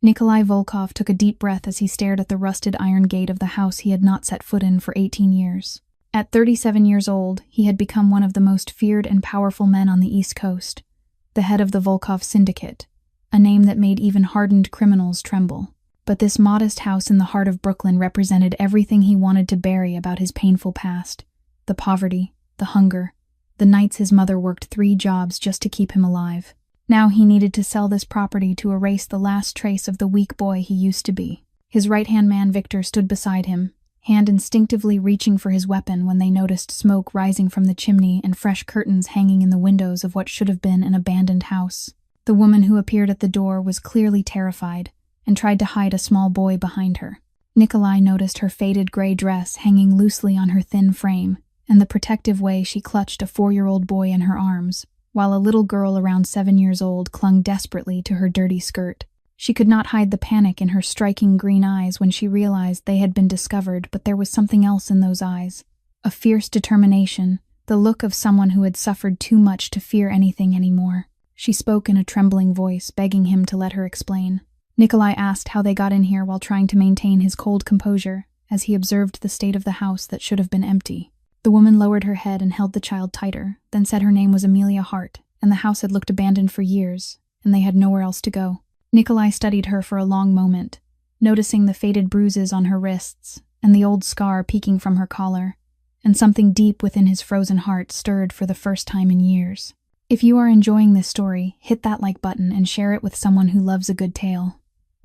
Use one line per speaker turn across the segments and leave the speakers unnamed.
Nikolai Volkov took a deep breath as he stared at the rusted iron gate of the house he had not set foot in for 18 years. At 37 years old, he had become one of the most feared and powerful men on the East Coast, the head of the Volkov Syndicate, a name that made even hardened criminals tremble. But this modest house in the heart of Brooklyn represented everything he wanted to bury about his painful past: the poverty, the hunger, the nights his mother worked 3 jobs just to keep him alive. Now he needed to sell this property to erase the last trace of the weak boy he used to be. His right-hand man Victor stood beside him, hand instinctively reaching for his weapon when they noticed smoke rising from the chimney and fresh curtains hanging in the windows of what should have been an abandoned house. The woman who appeared at the door was clearly terrified and tried to hide a small boy behind her. Nikolai noticed her faded gray dress hanging loosely on her thin frame and the protective way she clutched a 4-year-old boy in her arms, while a little girl around 7 years old clung desperately to her dirty skirt. She could not hide the panic in her striking green eyes when she realized they had been discovered, but there was something else in those eyes. A fierce determination, the look of someone who had suffered too much to fear anything anymore. She spoke in a trembling voice, begging him to let her explain. Nikolai asked how they got in here while trying to maintain his cold composure as he observed the state of the house that should have been empty. The woman lowered her head and held the child tighter, then said her name was Amelia Hart, and the house had looked abandoned for years, and they had nowhere else to go. Nikolai studied her for a long moment, noticing the faded bruises on her wrists and the old scar peeking from her collar, and something deep within his frozen heart stirred for the first time in years. If you are enjoying this story, hit that like button and share it with someone who loves a good tale.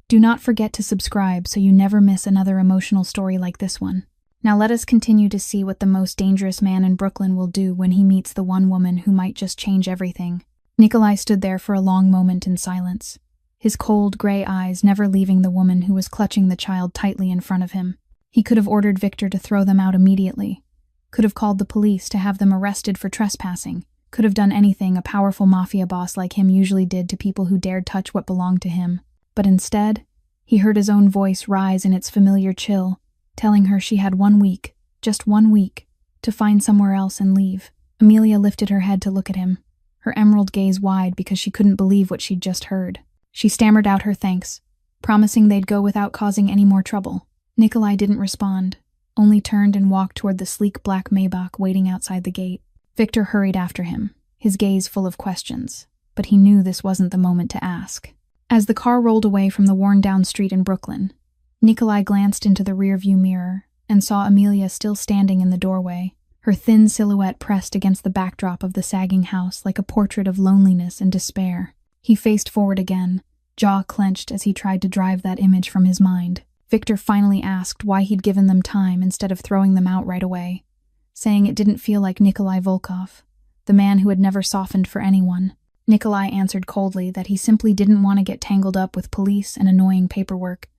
Do not forget to subscribe so you never miss another emotional story like this one. Now let us continue to see what the most dangerous man in Brooklyn will do when he meets the one woman who might just change everything. Nikolai stood there for a long moment in silence, his cold, gray eyes never leaving the woman who was clutching the child tightly in front of him. He could have ordered Victor to throw them out immediately, could have called the police to have them arrested for trespassing, could have done anything a powerful mafia boss like him usually did to people who dared touch what belonged to him. But instead, he heard his own voice rise in its familiar chill, telling her she had 1 week, just 1 week, to find somewhere else and leave. Amelia lifted her head to look at him, her emerald gaze wide because she couldn't believe what she'd just heard. She stammered out her thanks, promising they'd go without causing any more trouble. Nikolai didn't respond, only turned and walked toward the sleek black Maybach waiting outside the gate. Victor hurried after him, his gaze full of questions, but he knew this wasn't the moment to ask. As the car rolled away from the worn-down street in Brooklyn, Nikolai glanced into the rearview mirror and saw Amelia still standing in the doorway, her thin silhouette pressed against the backdrop of the sagging house like a portrait of loneliness and despair. He faced forward again, jaw clenched as he tried to drive that image from his mind. Victor finally asked why he'd given them time instead of throwing them out right away, saying it didn't feel like Nikolai Volkov, the man who had never softened for anyone. Nikolai answered coldly that he simply didn't want to get tangled up with police and annoying paperwork,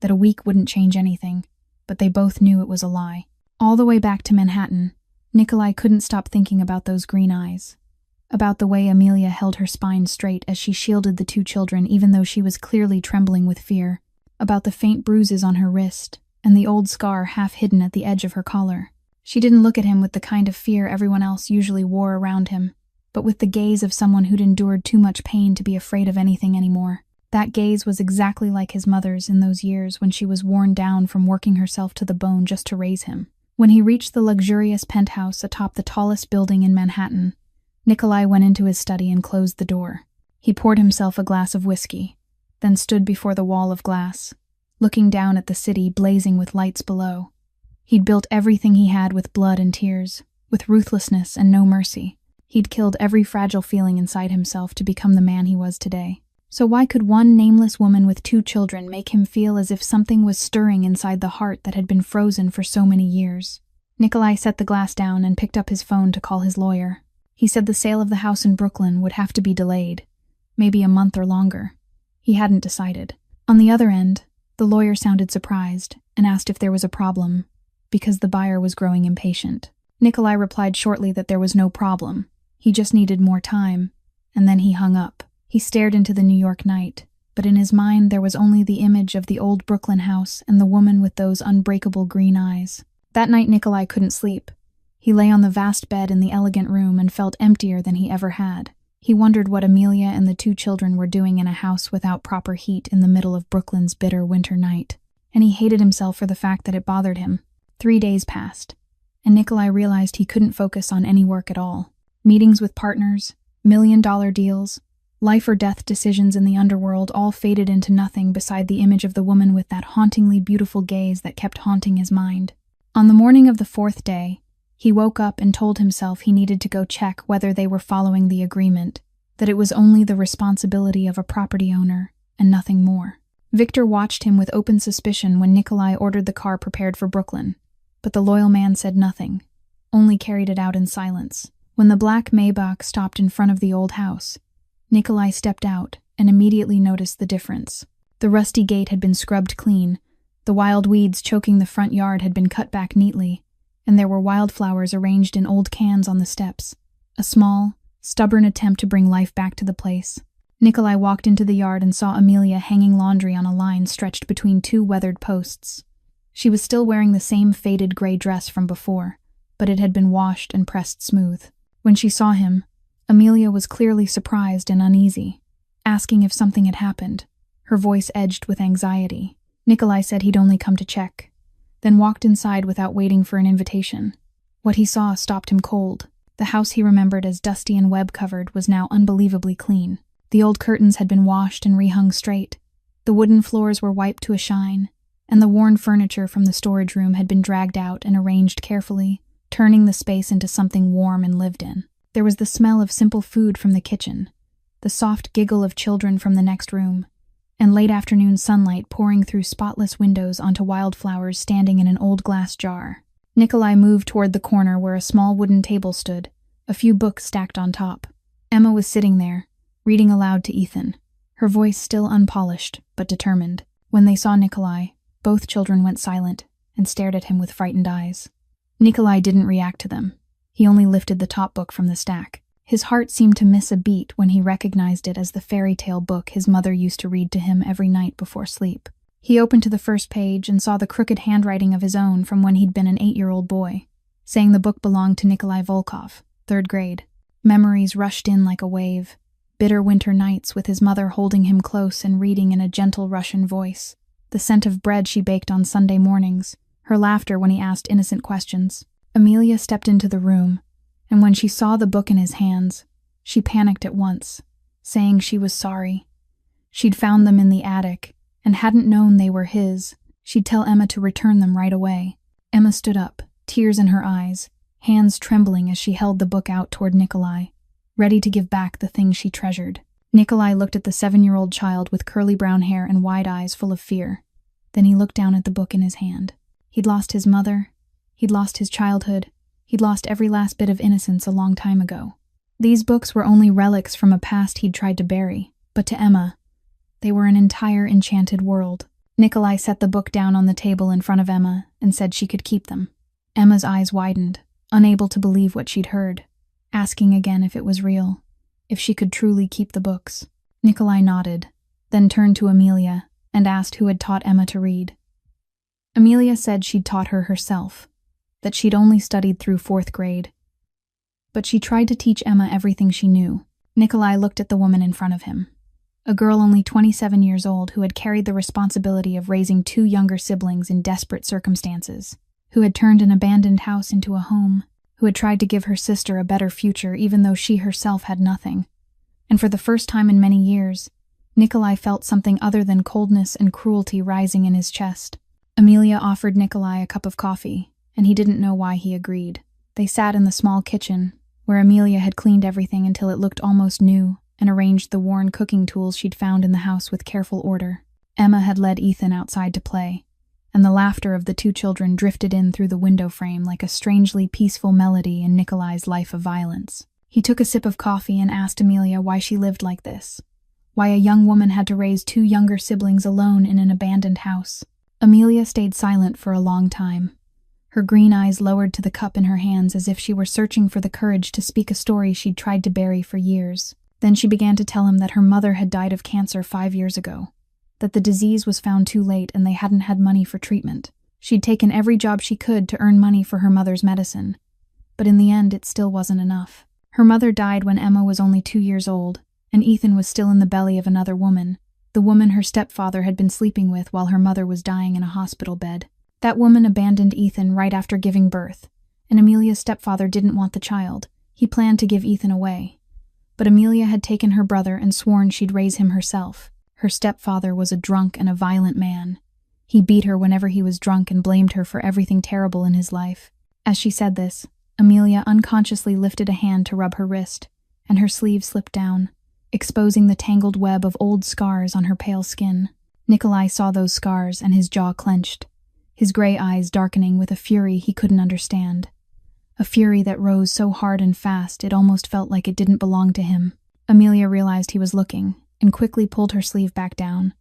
that a week wouldn't change anything, but they both knew it was a lie. All the way back to Manhattan, Nikolai couldn't stop thinking about those green eyes, about the way Amelia held her spine straight as she shielded the 2 children even though she was clearly trembling with fear, about the faint bruises on her wrist and the old scar half hidden at the edge of her collar. She didn't look at him with the kind of fear everyone else usually wore around him, but with the gaze of someone who'd endured too much pain to be afraid of anything anymore. That gaze was exactly like his mother's in those years when she was worn down from working herself to the bone just to raise him. When he reached the luxurious penthouse atop the tallest building in Manhattan, Nikolai went into his study and closed the door. He poured himself a glass of whiskey, then stood before the wall of glass, looking down at the city blazing with lights below. He'd built everything he had with blood and tears, with ruthlessness and no mercy. He'd killed every fragile feeling inside himself to become the man he was today. So why could one nameless woman with 2 children make him feel as if something was stirring inside the heart that had been frozen for so many years? Nikolai set the glass down and picked up his phone to call his lawyer. He said the sale of the house in Brooklyn would have to be delayed, maybe a month or longer. He hadn't decided. On the other end, the lawyer sounded surprised and asked if there was a problem, because the buyer was growing impatient. Nikolai replied shortly that there was no problem. He just needed more time, and then he hung up. He stared into the New York night, but in his mind there was only the image of the old Brooklyn house and the woman with those unbreakable green eyes. That night Nikolai couldn't sleep. He lay on the vast bed in the elegant room and felt emptier than he ever had. He wondered what Amelia and the two children were doing in a house without proper heat in the middle of Brooklyn's bitter winter night, and he hated himself for the fact that it bothered him. 3 days passed, and Nikolai realized he couldn't focus on any work at all. Meetings with partners, million-dollar deals, life-or-death decisions in the underworld all faded into nothing beside the image of the woman with that hauntingly beautiful gaze that kept haunting his mind. On the morning of the 4th day, he woke up and told himself he needed to go check whether they were following the agreement, that it was only the responsibility of a property owner, and nothing more. Victor watched him with open suspicion when Nikolai ordered the car prepared for Brooklyn, but the loyal man said nothing, only carried it out in silence. When the black Maybach stopped in front of the old house, Nikolai stepped out and immediately noticed the difference. The rusty gate had been scrubbed clean, the wild weeds choking the front yard had been cut back neatly, and there were wildflowers arranged in old cans on the steps. A small, stubborn attempt to bring life back to the place. Nikolai walked into the yard and saw Amelia hanging laundry on a line stretched between 2 weathered posts. She was still wearing the same faded gray dress from before, but it had been washed and pressed smooth. When she saw him, Amelia was clearly surprised and uneasy, asking if something had happened, her voice edged with anxiety. Nikolai said he'd only come to check, then walked inside without waiting for an invitation. What he saw stopped him cold. The house he remembered as dusty and web-covered was now unbelievably clean. The old curtains had been washed and rehung straight. The wooden floors were wiped to a shine, and the worn furniture from the storage room had been dragged out and arranged carefully, turning the space into something warm and lived in. There was the smell of simple food from the kitchen, the soft giggle of children from the next room, and late afternoon sunlight pouring through spotless windows onto wildflowers standing in an old glass jar. Nikolai moved toward the corner where a small wooden table stood, a few books stacked on top. Emma was sitting there, reading aloud to Ethan, her voice still unpolished but determined. When they saw Nikolai, both children went silent and stared at him with frightened eyes. Nikolai didn't react to them. He only lifted the top book from the stack. His heart seemed to miss a beat when he recognized it as the fairy tale book his mother used to read to him every night before sleep. He opened to the first page and saw the crooked handwriting of his own from when he'd been an 8-year-old boy, saying the book belonged to Nikolai Volkov, 3rd grade. Memories rushed in like a wave. Bitter winter nights with his mother holding him close and reading in a gentle Russian voice. The scent of bread she baked on Sunday mornings. Her laughter when he asked innocent questions. Amelia stepped into the room, and when she saw the book in his hands, she panicked at once, saying she was sorry. She'd found them in the attic, and hadn't known they were his. She'd tell Emma to return them right away. Emma stood up, tears in her eyes, hands trembling as she held the book out toward Nikolai, ready to give back the thing she treasured. Nikolai looked at the 7-year-old child with curly brown hair and wide eyes full of fear. Then he looked down at the book in his hand. He'd lost his mother, he'd lost his childhood, he'd lost every last bit of innocence a long time ago. These books were only relics from a past he'd tried to bury, but to Emma, they were an entire enchanted world. Nikolai set the book down on the table in front of Emma and said she could keep them. Emma's eyes widened, unable to believe what she'd heard, asking again if it was real, if she could truly keep the books. Nikolai nodded, then turned to Amelia and asked who had taught Emma to read. Amelia said she'd taught her herself, that she'd only studied through 4th grade. But she tried to teach Emma everything she knew. Nikolai looked at the woman in front of him, a girl only 27 years old who had carried the responsibility of raising 2 younger siblings in desperate circumstances, who had turned an abandoned house into a home, who had tried to give her sister a better future even though she herself had nothing. And for the first time in many years, Nikolai felt something other than coldness and cruelty rising in his chest. Amelia offered Nikolai a cup of coffee, and he didn't know why he agreed. They sat in the small kitchen, where Amelia had cleaned everything until it looked almost new and arranged the worn cooking tools she'd found in the house with careful order. Emma had led Ethan outside to play, and the laughter of the 2 children drifted in through the window frame like a strangely peaceful melody in Nikolai's life of violence. He took a sip of coffee and asked Amelia why she lived like this, why a young woman had to raise 2 younger siblings alone in an abandoned house. Amelia stayed silent for a long time, her green eyes lowered to the cup in her hands as if she were searching for the courage to speak a story she'd tried to bury for years. Then she began to tell him that her mother had died of cancer 5 years ago, that the disease was found too late and they hadn't had money for treatment. She'd taken every job she could to earn money for her mother's medicine, but in the end it still wasn't enough. Her mother died when Emma was only 2 years old, and Ethan was still in the belly of another woman, the woman her stepfather had been sleeping with while her mother was dying in a hospital bed. That woman abandoned Ethan right after giving birth, and Amelia's stepfather didn't want the child. He planned to give Ethan away. But Amelia had taken her brother and sworn she'd raise him herself. Her stepfather was a drunk and a violent man. He beat her whenever he was drunk and blamed her for everything terrible in his life. As she said this, Amelia unconsciously lifted a hand to rub her wrist, and her sleeve slipped down, exposing the tangled web of old scars on her pale skin. Nikolai saw those scars and his jaw clenched, his gray eyes darkening with a fury he couldn't understand. A fury that rose so hard and fast it almost felt like it didn't belong to him. Amelia realized he was looking, and quickly pulled her sleeve back down,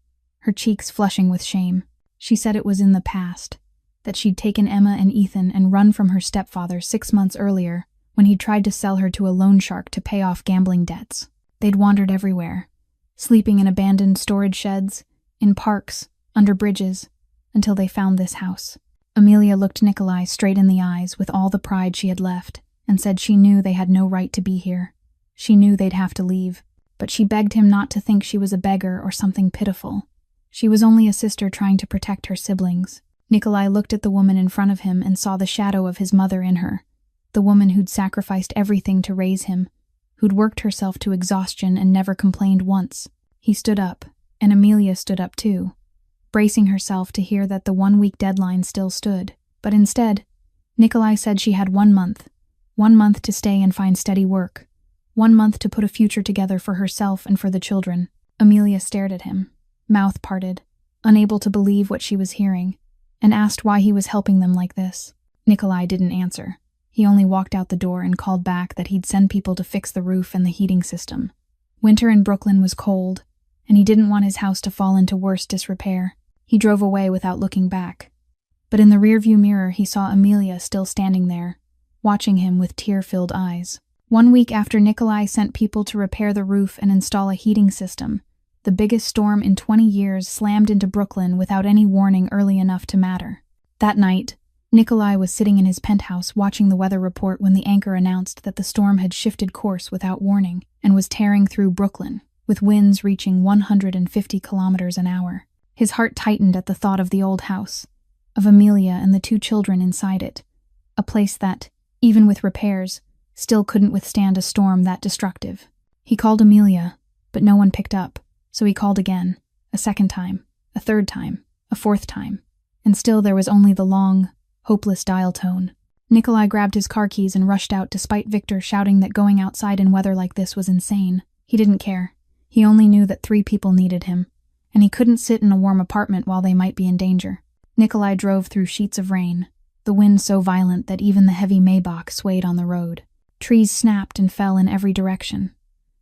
her cheeks flushing with shame. She said it was in the past, that she'd taken Emma and Ethan and run from her stepfather 6 months earlier when he'd tried to sell her to a loan shark to pay off gambling debts. They'd wandered everywhere, sleeping in abandoned storage sheds, in parks, under bridges, until they found this house. Amelia looked Nikolai straight in the eyes with all the pride she had left, and said she knew they had no right to be here. She knew they'd have to leave, but she begged him not to think she was a beggar or something pitiful. She was only a sister trying to protect her siblings. Nikolai looked at the woman in front of him and saw the shadow of his mother in her, the woman who'd sacrificed everything to raise him, who'd worked herself to exhaustion and never complained once. He stood up, and Amelia stood up too, bracing herself to hear that the 1-week deadline still stood. But instead, Nikolai said she had 1 month. 1 month to stay and find steady work. 1 month to put a future together for herself and for the children. Amelia stared at him, mouth parted, unable to believe what she was hearing, and asked why he was helping them like this. Nikolai didn't answer. He only walked out the door and called back that he'd send people to fix the roof and the heating system. Winter in Brooklyn was cold, and he didn't want his house to fall into worse disrepair. He drove away without looking back. But in the rearview mirror he saw Amelia still standing there, watching him with tear-filled eyes. 1 week after Nikolai sent people to repair the roof and install a heating system, the biggest storm in 20 years slammed into Brooklyn without any warning early enough to matter. That night, Nikolai was sitting in his penthouse watching the weather report when the anchor announced that the storm had shifted course without warning and was tearing through Brooklyn, with winds reaching 150 kilometers an hour. His heart tightened at the thought of the old house, of Amelia and the 2 children inside it, a place that, even with repairs, still couldn't withstand a storm that destructive. He called Amelia, but no one picked up, so he called again, a second time, a third time, a fourth time, and still there was only the long, hopeless dial tone. Nikolai grabbed his car keys and rushed out despite Victor shouting that going outside in weather like this was insane. He didn't care. He only knew that 3 people needed him, and he couldn't sit in a warm apartment while they might be in danger. Nikolai drove through sheets of rain, the wind so violent that even the heavy Maybach swayed on the road. Trees snapped and fell in every direction.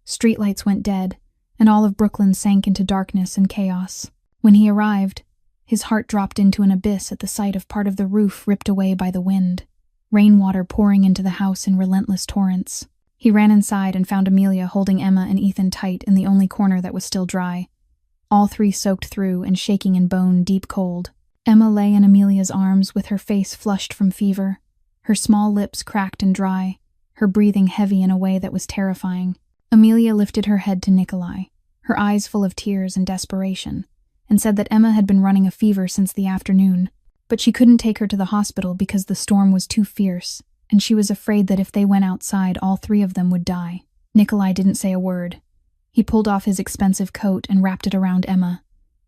Streetlights went dead, and all of Brooklyn sank into darkness and chaos. When he arrived, his heart dropped into an abyss at the sight of part of the roof ripped away by the wind, rainwater pouring into the house in relentless torrents. He ran inside and found Amelia holding Emma and Ethan tight in the only corner that was still dry, all 3 soaked through and shaking in bone-deep cold. Emma lay in Amelia's arms with her face flushed from fever, her small lips cracked and dry, her breathing heavy in a way that was terrifying. Amelia lifted her head to Nikolai, her eyes full of tears and desperation, and said that Emma had been running a fever since the afternoon, but she couldn't take her to the hospital because the storm was too fierce, and she was afraid that if they went outside, all 3 of them would die. Nikolai didn't say a word. He pulled off his expensive coat and wrapped it around Emma,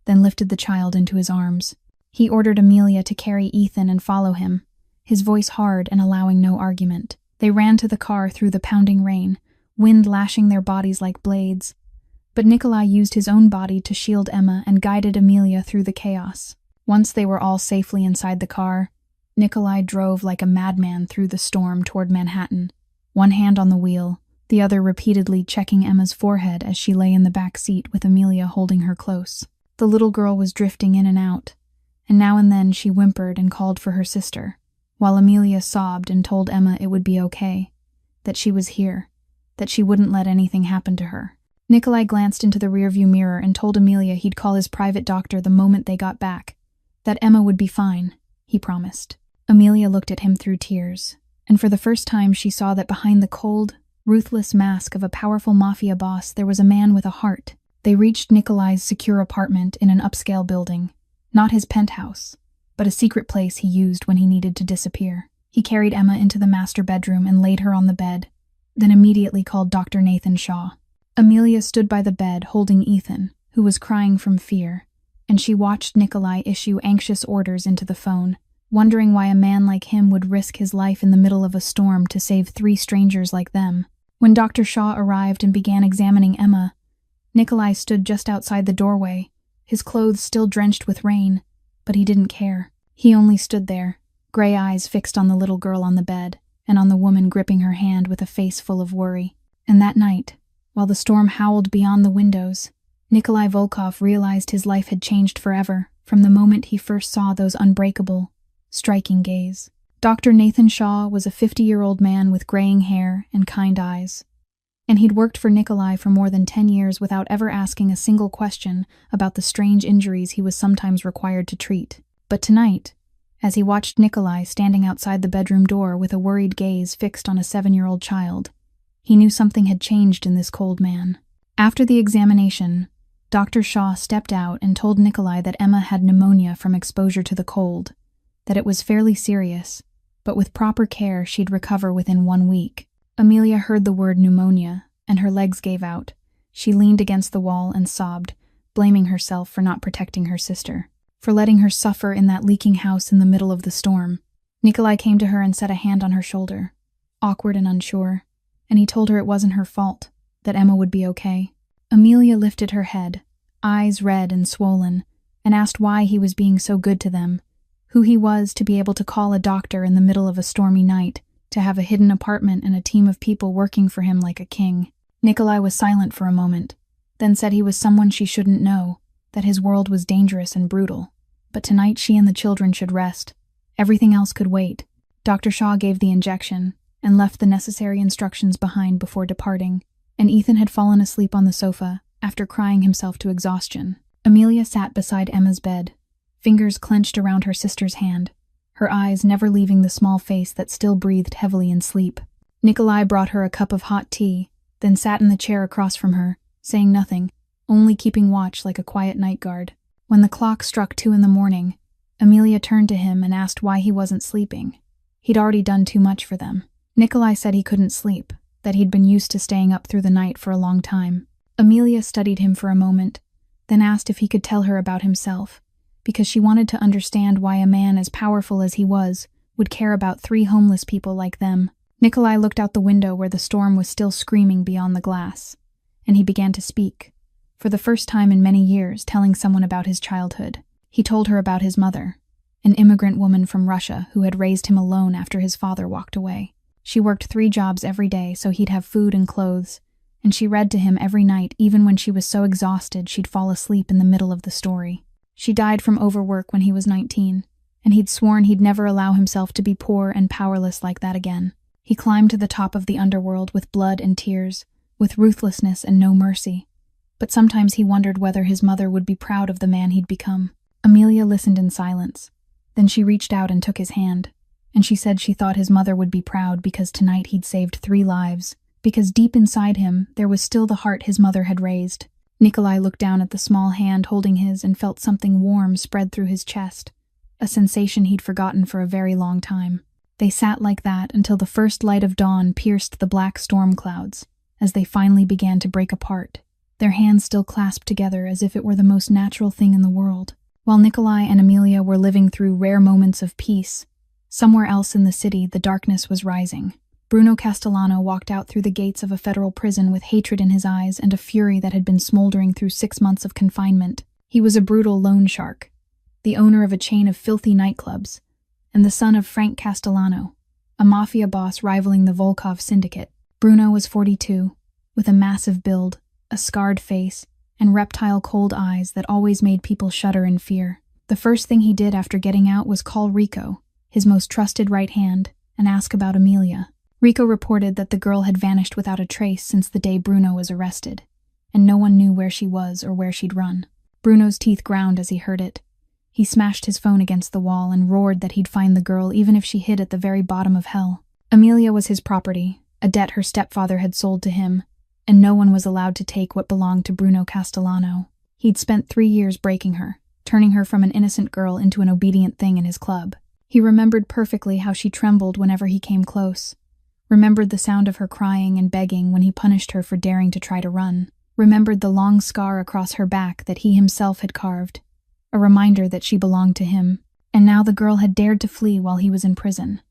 then lifted the child into his arms. He ordered Amelia to carry Ethan and follow him, his voice hard and allowing no argument. They ran to the car through the pounding rain, wind lashing their bodies like blades. But Nikolai used his own body to shield Emma and guided Amelia through the chaos. Once they were all safely inside the car, Nikolai drove like a madman through the storm toward Manhattan, one hand on the wheel, the other repeatedly checking Emma's forehead as she lay in the back seat with Amelia holding her close. The little girl was drifting in and out, and now and then she whimpered and called for her sister, while Amelia sobbed and told Emma it would be okay, that she was here, that she wouldn't let anything happen to her. Nikolai glanced into the rearview mirror and told Amelia he'd call his private doctor the moment they got back, that Emma would be fine, he promised. Amelia looked at him through tears, and for the first time she saw that behind the cold, ruthless mask of a powerful mafia boss, there was a man with a heart. They reached Nikolai's secure apartment in an upscale building. Not his penthouse, but a secret place he used when he needed to disappear. He carried Emma into the master bedroom and laid her on the bed, then immediately called Dr. Nathan Shaw. Amelia stood by the bed holding Ethan, who was crying from fear, and she watched Nikolai issue anxious orders into the phone, wondering why a man like him would risk his life in the middle of a storm to save 3 strangers like them. When Dr. Shaw arrived and began examining Emma, Nikolai stood just outside the doorway, his clothes still drenched with rain, but he didn't care. He only stood there, gray eyes fixed on the little girl on the bed, and on the woman gripping her hand with a face full of worry. And that night, while the storm howled beyond the windows, Nikolai Volkov realized his life had changed forever from the moment he first saw those unbreakable, striking gaze. Dr. Nathan Shaw was a 50-year-old man with graying hair and kind eyes, and he'd worked for Nikolai for more than 10 years without ever asking a single question about the strange injuries he was sometimes required to treat. But tonight, as he watched Nikolai standing outside the bedroom door with a worried gaze fixed on a 7-year-old child, he knew something had changed in this cold man. After the examination, Dr. Shaw stepped out and told Nikolai that Emma had pneumonia from exposure to the cold, that it was fairly serious, but with proper care she'd recover within 1 week. Amelia heard the word pneumonia, and her legs gave out. She leaned against the wall and sobbed, blaming herself for not protecting her sister, for letting her suffer in that leaking house in the middle of the storm. Nikolai came to her and set a hand on her shoulder, awkward and unsure, and he told her it wasn't her fault, that Emma would be okay. Amelia lifted her head, eyes red and swollen, and asked why he was being so good to them, who he was to be able to call a doctor in the middle of a stormy night, to have a hidden apartment and a team of people working for him like a king. Nikolai was silent for a moment, then said he was someone she shouldn't know, that his world was dangerous and brutal. But tonight she and the children should rest. Everything else could wait. Dr. Shaw gave the injection and left the necessary instructions behind before departing, and Ethan had fallen asleep on the sofa after crying himself to exhaustion. Amelia sat beside Emma's bed, fingers clenched around her sister's hand, her eyes never leaving the small face that still breathed heavily in sleep. Nikolai brought her a cup of hot tea, then sat in the chair across from her, saying nothing, only keeping watch like a quiet night guard. When the clock struck 2 in the morning, Amelia turned to him and asked why he wasn't sleeping. He'd already done too much for them. Nikolai said he couldn't sleep, that he'd been used to staying up through the night for a long time. Amelia studied him for a moment, then asked if he could tell her about himself, because she wanted to understand why a man as powerful as he was would care about 3 homeless people like them. Nikolai looked out the window where the storm was still screaming beyond the glass, and he began to speak, for the first time in many years telling someone about his childhood. He told her about his mother, an immigrant woman from Russia who had raised him alone after his father walked away. She worked 3 jobs every day so he'd have food and clothes, and she read to him every night even when she was so exhausted she'd fall asleep in the middle of the story. She died from overwork when he was 19, and he'd sworn he'd never allow himself to be poor and powerless like that again. He climbed to the top of the underworld with blood and tears, with ruthlessness and no mercy. But sometimes he wondered whether his mother would be proud of the man he'd become. Amelia listened in silence. Then she reached out and took his hand, and she said she thought his mother would be proud because tonight he'd saved 3 lives, because deep inside him there was still the heart his mother had raised. Nikolai looked down at the small hand holding his and felt something warm spread through his chest, a sensation he'd forgotten for a very long time. They sat like that until the first light of dawn pierced the black storm clouds, as they finally began to break apart, their hands still clasped together as if it were the most natural thing in the world. While Nikolai and Amelia were living through rare moments of peace, somewhere else in the city the darkness was rising. Bruno Castellano walked out through the gates of a federal prison with hatred in his eyes and a fury that had been smoldering through 6 months of confinement. He was a brutal loan shark, the owner of a chain of filthy nightclubs, and the son of Frank Castellano, a mafia boss rivaling the Volkov syndicate. Bruno was 42, with a massive build, a scarred face, and reptile cold eyes that always made people shudder in fear. The first thing he did after getting out was call Rico, his most trusted right hand, and ask about Amelia. Rico reported that the girl had vanished without a trace since the day Bruno was arrested, and no one knew where she was or where she'd run. Bruno's teeth ground as he heard it. He smashed his phone against the wall and roared that he'd find the girl even if she hid at the very bottom of hell. Amelia was his property, a debt her stepfather had sold to him, and no one was allowed to take what belonged to Bruno Castellano. He'd spent 3 years breaking her, turning her from an innocent girl into an obedient thing in his club. He remembered perfectly how she trembled whenever he came close, remembered the sound of her crying and begging when he punished her for daring to try to run, remembered the long scar across her back that he himself had carved, a reminder that she belonged to him. And now the girl had dared to flee while he was in prison,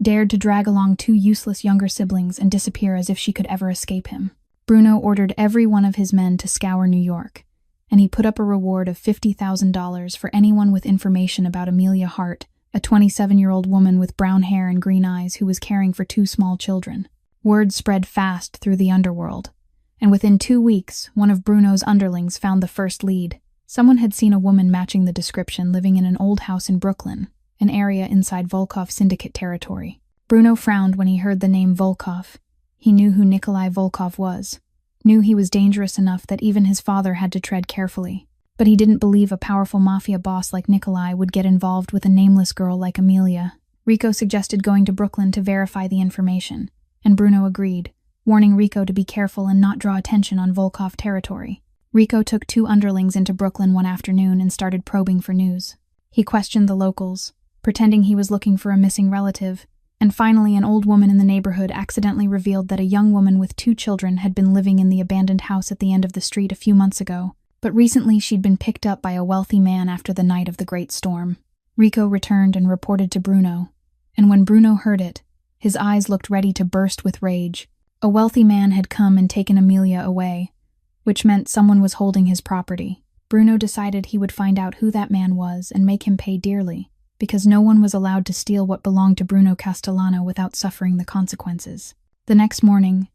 dared to drag along 2 useless younger siblings and disappear as if she could ever escape him. Bruno ordered every one of his men to scour New York, and he put up a reward of $50,000 for anyone with information about Amelia Hart, a 27-year-old woman with brown hair and green eyes who was caring for 2 small children. Word spread fast through the underworld, and within 2 weeks, one of Bruno's underlings found the first lead. Someone had seen a woman matching the description living in an old house in Brooklyn, an area inside Volkov Syndicate territory. Bruno frowned when he heard the name Volkov. He knew who Nikolai Volkov was, knew he was dangerous enough that even his father had to tread carefully. But he didn't believe a powerful mafia boss like Nikolai would get involved with a nameless girl like Amelia. Rico suggested going to Brooklyn to verify the information, and Bruno agreed, warning Rico to be careful and not draw attention on Volkov territory. Rico took 2 underlings into Brooklyn one afternoon and started probing for news. He questioned the locals, pretending he was looking for a missing relative, and finally an old woman in the neighborhood accidentally revealed that a young woman with 2 children had been living in the abandoned house at the end of the street a few months ago, but recently she'd been picked up by a wealthy man after the night of the great storm. Rico returned and reported to Bruno, and when Bruno heard it, his eyes looked ready to burst with rage. A wealthy man had come and taken Amelia away, which meant someone was holding his property. Bruno decided he would find out who that man was and make him pay dearly, because no one was allowed to steal what belonged to Bruno Castellano without suffering the consequences. The next morning,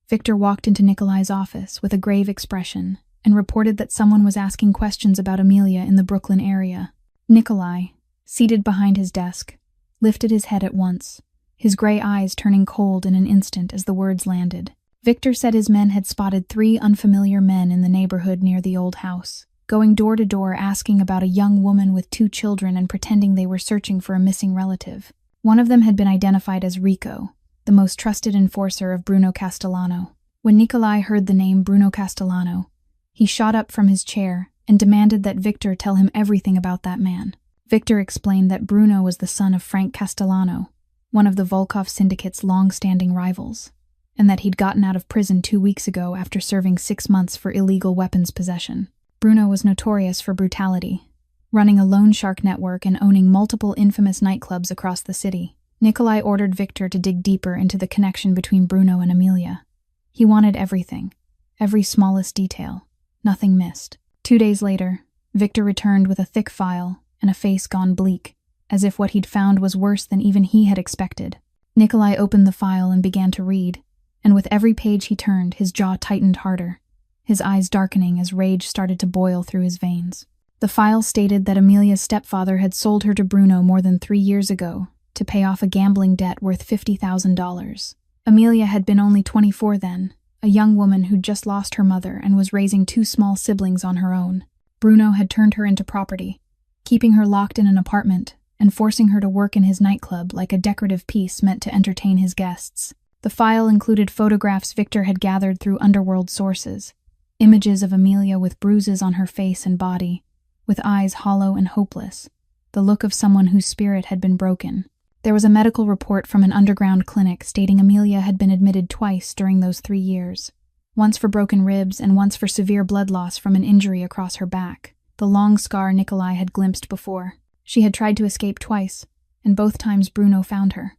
Victor walked into Nikolai's office with a grave expression and reported that someone was asking questions about Amelia in the Brooklyn area. Nikolai, seated behind his desk, lifted his head at once, his gray eyes turning cold in an instant as the words landed. Victor said his men had spotted 3 unfamiliar men in the neighborhood near the old house, going door to door asking about a young woman with 2 children and pretending they were searching for a missing relative. One of them had been identified as Rico, the most trusted enforcer of Bruno Castellano. When Nikolai heard the name Bruno Castellano, he shot up from his chair and demanded that Victor tell him everything about that man. Victor explained that Bruno was the son of Frank Castellano, one of the Volkov Syndicate's long-standing rivals, and that he'd gotten out of prison 2 weeks ago after serving 6 months for illegal weapons possession. Bruno was notorious for brutality, running a loan shark network and owning multiple infamous nightclubs across the city. Nikolai ordered Victor to dig deeper into the connection between Bruno and Amelia. He wanted everything, every smallest detail, nothing missed. 2 days later, Victor returned with a thick file and a face gone bleak, as if what he'd found was worse than even he had expected. Nikolai opened the file and began to read, and with every page he turned, his jaw tightened harder, his eyes darkening as rage started to boil through his veins. The file stated that Amelia's stepfather had sold her to Bruno more than 3 years ago to pay off a gambling debt worth $50,000. Amelia had been only 24 then, a young woman who'd just lost her mother and was raising 2 small siblings on her own. Bruno had turned her into property, keeping her locked in an apartment and forcing her to work in his nightclub like a decorative piece meant to entertain his guests. The file included photographs Victor had gathered through underworld sources, images of Amelia with bruises on her face and body, with eyes hollow and hopeless, the look of someone whose spirit had been broken. There was a medical report from an underground clinic stating Amelia had been admitted twice during those 3 years, once for broken ribs and once for severe blood loss from an injury across her back, the long scar Nikolai had glimpsed before. She had tried to escape twice, and both times Bruno found her.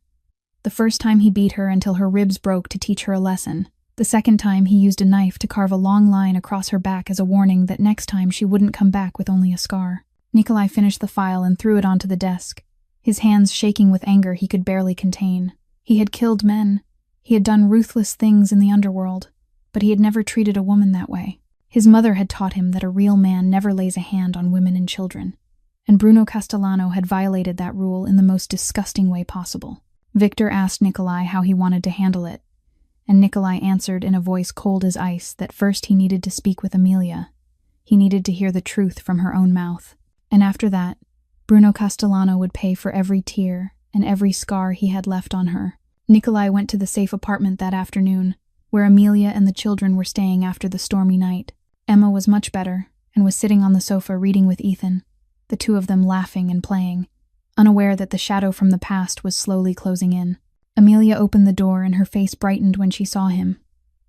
The first time he beat her until her ribs broke to teach her a lesson. The second time he used a knife to carve a long line across her back as a warning that next time she wouldn't come back with only a scar. Nikolai finished the file and threw it onto the desk, his hands shaking with anger he could barely contain. He had killed men. He had done ruthless things in the underworld, but he had never treated a woman that way. His mother had taught him that a real man never lays a hand on women and children, and Bruno Castellano had violated that rule in the most disgusting way possible. Victor asked Nikolai how he wanted to handle it, and Nikolai answered in a voice cold as ice that first he needed to speak with Amelia. He needed to hear the truth from her own mouth, and after that, Bruno Castellano would pay for every tear and every scar he had left on her. Nikolai went to the safe apartment that afternoon, where Amelia and the children were staying after the stormy night. Emma was much better and was sitting on the sofa reading with Ethan, the two of them laughing and playing, unaware that the shadow from the past was slowly closing in. Amelia opened the door and her face brightened when she saw him,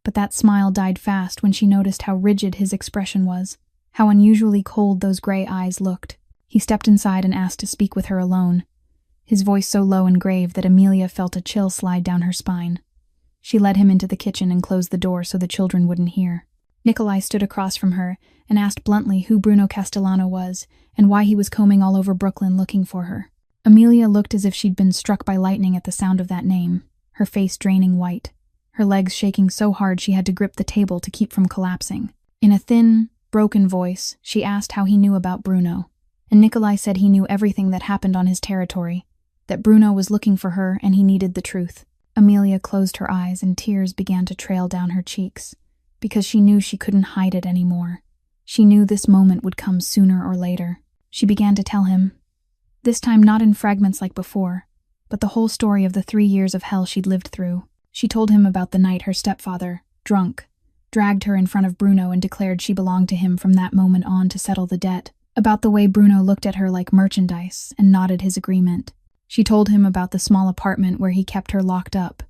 but that smile died fast when she noticed how rigid his expression was, how unusually cold those gray eyes looked. He stepped inside and asked to speak with her alone, his voice so low and grave that Amelia felt a chill slide down her spine. She led him into the kitchen and closed the door so the children wouldn't hear. Nikolai stood across from her and asked bluntly who Bruno Castellano was and why he was combing all over Brooklyn looking for her. Amelia looked as if she'd been struck by lightning at the sound of that name, her face draining white, her legs shaking so hard she had to grip the table to keep from collapsing. In a thin, broken voice, she asked how he knew about Bruno, and Nikolai said he knew everything that happened on his territory, that Bruno was looking for her and he needed the truth. Amelia closed her eyes and tears began to trail down her cheeks, because she knew she couldn't hide it anymore. She knew this moment would come sooner or later. She began to tell him, this time not in fragments like before, but the whole story of the 3 years of hell she'd lived through. She told him about the night her stepfather, drunk, dragged her in front of Bruno and declared she belonged to him from that moment on to settle the debt, about the way Bruno looked at her like merchandise and nodded his agreement. She told him about the small apartment where he kept her locked up,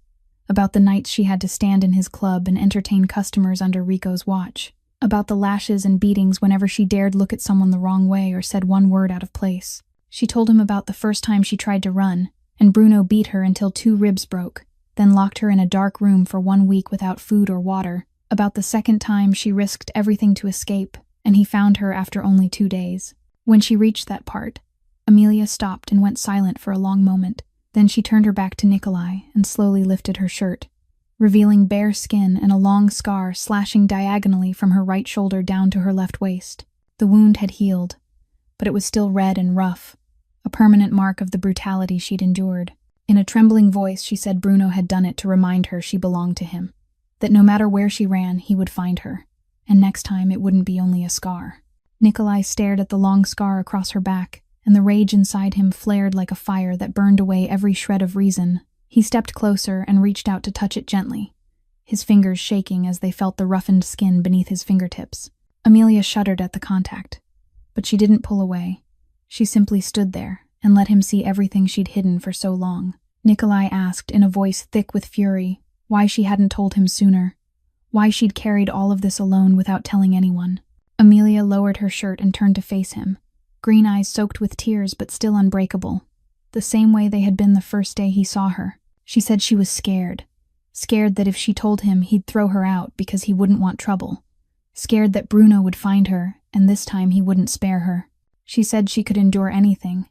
about the nights she had to stand in his club and entertain customers under Rico's watch, about the lashes and beatings whenever she dared look at someone the wrong way or said one word out of place. She told him about the first time she tried to run, and Bruno beat her until 2 ribs broke, then locked her in a dark room for 1 week without food or water, about the second time she risked everything to escape, and he found her after only 2 days. When she reached that part, Amelia stopped and went silent for a long moment. Then she turned her back to Nikolai and slowly lifted her shirt, revealing bare skin and a long scar slashing diagonally from her right shoulder down to her left waist. The wound had healed, but it was still red and rough, a permanent mark of the brutality she'd endured. In a trembling voice, she said Bruno had done it to remind her she belonged to him, that no matter where she ran, he would find her, and next time it wouldn't be only a scar. Nikolai stared at the long scar across her back, and the rage inside him flared like a fire that burned away every shred of reason. He stepped closer and reached out to touch it gently, his fingers shaking as they felt the roughened skin beneath his fingertips. Amelia shuddered at the contact, but she didn't pull away. She simply stood there and let him see everything she'd hidden for so long. Nikolai asked in a voice thick with fury why she hadn't told him sooner, why she'd carried all of this alone without telling anyone. Amelia lowered her shirt and turned to face him, green eyes soaked with tears but still unbreakable, the same way they had been the first day he saw her. She said she was scared that if she told him he'd throw her out because he wouldn't want trouble, scared that Bruno would find her and this time he wouldn't spare her. She said she could endure anything,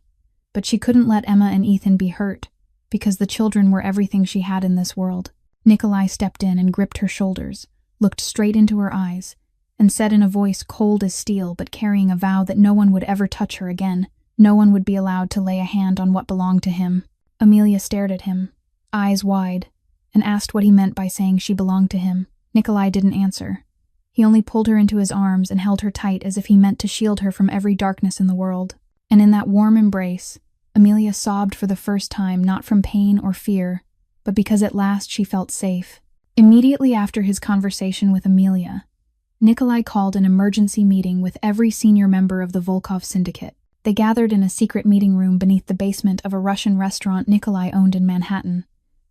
but she couldn't let Emma and Ethan be hurt, because the children were everything she had in this world. Nikolai stepped in and gripped her shoulders, looked straight into her eyes, and said in a voice cold as steel but carrying a vow that no one would ever touch her again, no one would be allowed to lay a hand on what belonged to him. Amelia stared at him, eyes wide, and asked what he meant by saying she belonged to him. Nikolai didn't answer. He only pulled her into his arms and held her tight as if he meant to shield her from every darkness in the world. And in that warm embrace, Amelia sobbed for the first time, not from pain or fear, but because at last she felt safe. Immediately after his conversation with Amelia, Nikolai called an emergency meeting with every senior member of the Volkov syndicate. They gathered in a secret meeting room beneath the basement of a Russian restaurant Nikolai owned in Manhattan,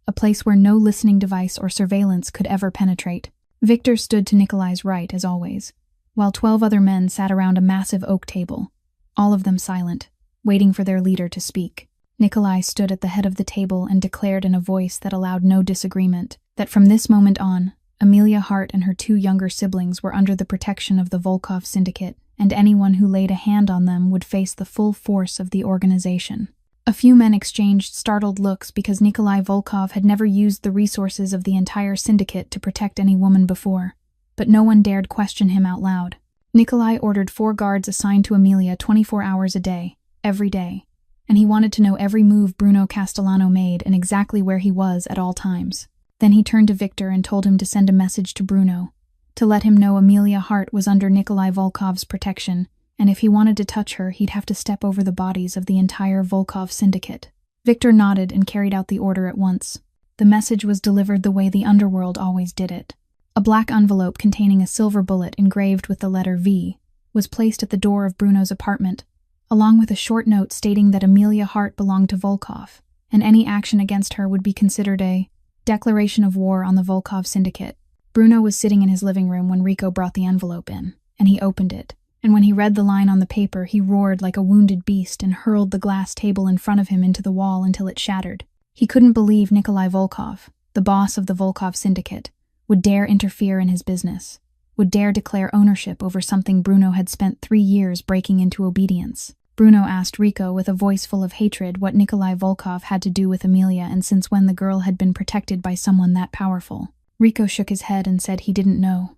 a place where no listening device or surveillance could ever penetrate. Victor stood to Nikolai's right, as always, while 12 other men sat around a massive oak table, all of them silent, waiting for their leader to speak. Nikolai stood at the head of the table and declared in a voice that allowed no disagreement that from this moment on, Amelia Hart and her 2 younger siblings were under the protection of the Volkov syndicate, and anyone who laid a hand on them would face the full force of the organization. A few men exchanged startled looks because Nikolai Volkov had never used the resources of the entire syndicate to protect any woman before, but no one dared question him out loud. Nikolai ordered 4 guards assigned to Amelia 24 hours a day, every day, and he wanted to know every move Bruno Castellano made and exactly where he was at all times. Then he turned to Victor and told him to send a message to Bruno, to let him know Amelia Hart was under Nikolai Volkov's protection, and if he wanted to touch her, he'd have to step over the bodies of the entire Volkov syndicate. Victor nodded and carried out the order at once. The message was delivered the way the underworld always did it. A black envelope containing a silver bullet engraved with the letter V was placed at the door of Bruno's apartment, along with a short note stating that Amelia Hart belonged to Volkov, and any action against her would be considered a declaration of war on the Volkov syndicate. Bruno was sitting in his living room when Rico brought the envelope in, and he opened it. And when he read the line on the paper, he roared like a wounded beast and hurled the glass table in front of him into the wall until it shattered. He couldn't believe Nikolai Volkov, the boss of the Volkov syndicate, would dare interfere in his business, would dare declare ownership over something Bruno had spent 3 years breaking into obedience. Bruno asked Rico with a voice full of hatred what Nikolai Volkov had to do with Amelia and since when the girl had been protected by someone that powerful. Rico shook his head and said he didn't know.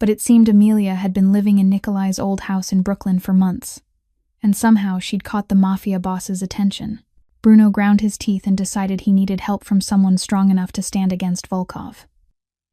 But it seemed Amelia had been living in Nikolai's old house in Brooklyn for months, and somehow she'd caught the Mafia boss's attention. Bruno ground his teeth and decided he needed help from someone strong enough to stand against Volkov.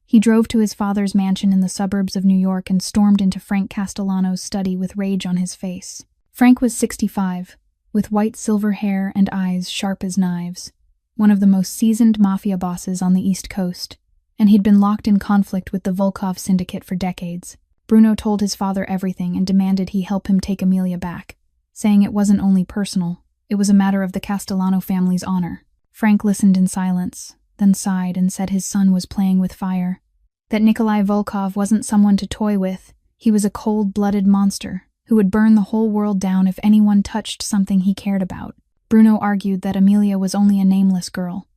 He drove to his father's mansion in the suburbs of New York and stormed into Frank Castellano's study with rage on his face. Frank was 65, with white silver hair and eyes sharp as knives, one of the most seasoned Mafia bosses on the East Coast, and he'd been locked in conflict with the Volkov syndicate for decades. Bruno told his father everything and demanded he help him take Amelia back, saying it wasn't only personal, it was a matter of the Castellano family's honor. Frank listened in silence, then sighed and said his son was playing with fire, that Nikolai Volkov wasn't someone to toy with, he was a cold-blooded monster who would burn the whole world down if anyone touched something he cared about. Bruno argued that Amelia was only a nameless girl,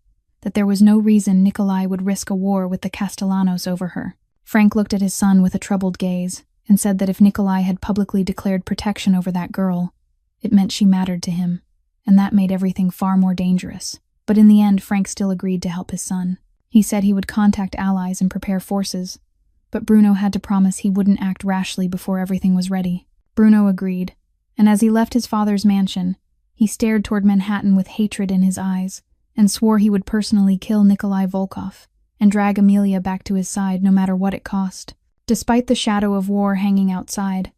that there was no reason Nikolai would risk a war with the Castellanos over her. Frank looked at his son with a troubled gaze and said that if Nikolai had publicly declared protection over that girl, it meant she mattered to him, and that made everything far more dangerous. But in the end, Frank still agreed to help his son. He said he would contact allies and prepare forces, but Bruno had to promise he wouldn't act rashly before everything was ready. Bruno agreed, and as he left his father's mansion, he stared toward Manhattan with hatred in his eyes, and swore he would personally kill Nikolai Volkov and drag Amelia back to his side no matter what it cost. Despite the shadow of war hanging outside,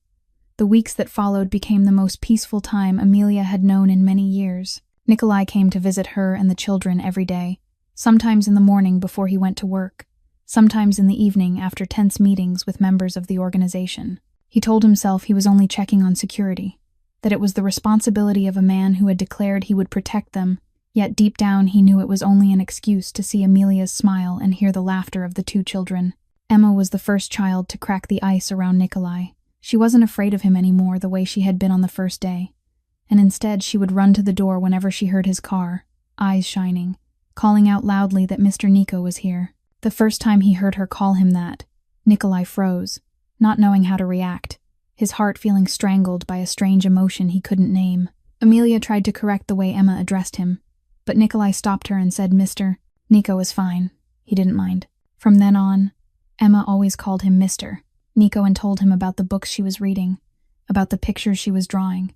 the weeks that followed became the most peaceful time Amelia had known in many years. Nikolai came to visit her and the children every day, sometimes in the morning before he went to work, sometimes in the evening after tense meetings with members of the organization. He told himself he was only checking on security, that it was the responsibility of a man who had declared he would protect them. Yet deep down he knew it was only an excuse to see Amelia's smile and hear the laughter of the 2 children. Emma was the first child to crack the ice around Nikolai. She wasn't afraid of him anymore the way she had been on the first day, and instead she would run to the door whenever she heard his car, eyes shining, calling out loudly that Mr. Nico was here. The first time he heard her call him that, Nikolai froze, not knowing how to react, his heart feeling strangled by a strange emotion he couldn't name. Amelia tried to correct the way Emma addressed him, but Nikolai stopped her and said Mr. Nico was fine. He didn't mind. From then on, Emma always called him Mr. Nico and told him about the books she was reading, about the pictures she was drawing,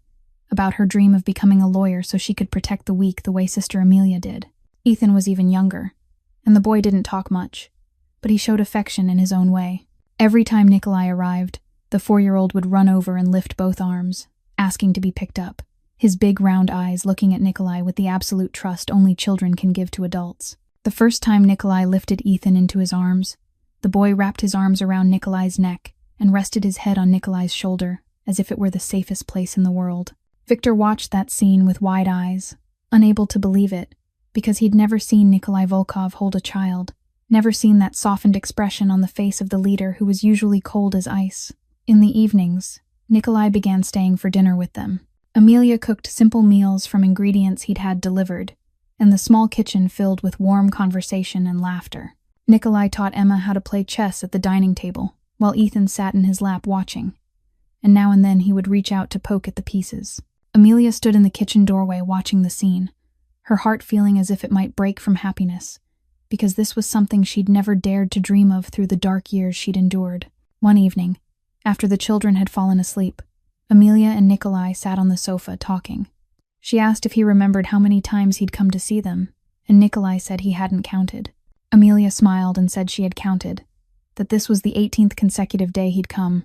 about her dream of becoming a lawyer so she could protect the weak the way Sister Amelia did. Ethan was even younger, and the boy didn't talk much, but he showed affection in his own way. Every time Nikolai arrived, the 4-year-old would run over and lift both arms, asking to be picked up, his big round eyes looking at Nikolai with the absolute trust only children can give to adults. The first time Nikolai lifted Ethan into his arms, the boy wrapped his arms around Nikolai's neck and rested his head on Nikolai's shoulder, as if it were the safest place in the world. Victor watched that scene with wide eyes, unable to believe it, because he'd never seen Nikolai Volkov hold a child, never seen that softened expression on the face of the leader who was usually cold as ice. In the evenings, Nikolai began staying for dinner with them. Amelia cooked simple meals from ingredients he'd had delivered, and the small kitchen filled with warm conversation and laughter. Nikolai taught Emma how to play chess at the dining table, while Ethan sat in his lap watching, and now and then he would reach out to poke at the pieces. Amelia stood in the kitchen doorway watching the scene, her heart feeling as if it might break from happiness, because this was something she'd never dared to dream of through the dark years she'd endured. One evening, after the children had fallen asleep, Amelia and Nikolai sat on the sofa talking. She asked if he remembered how many times he'd come to see them, and Nikolai said he hadn't counted. Amelia smiled and said she had counted, that this was the 18th consecutive day he'd come,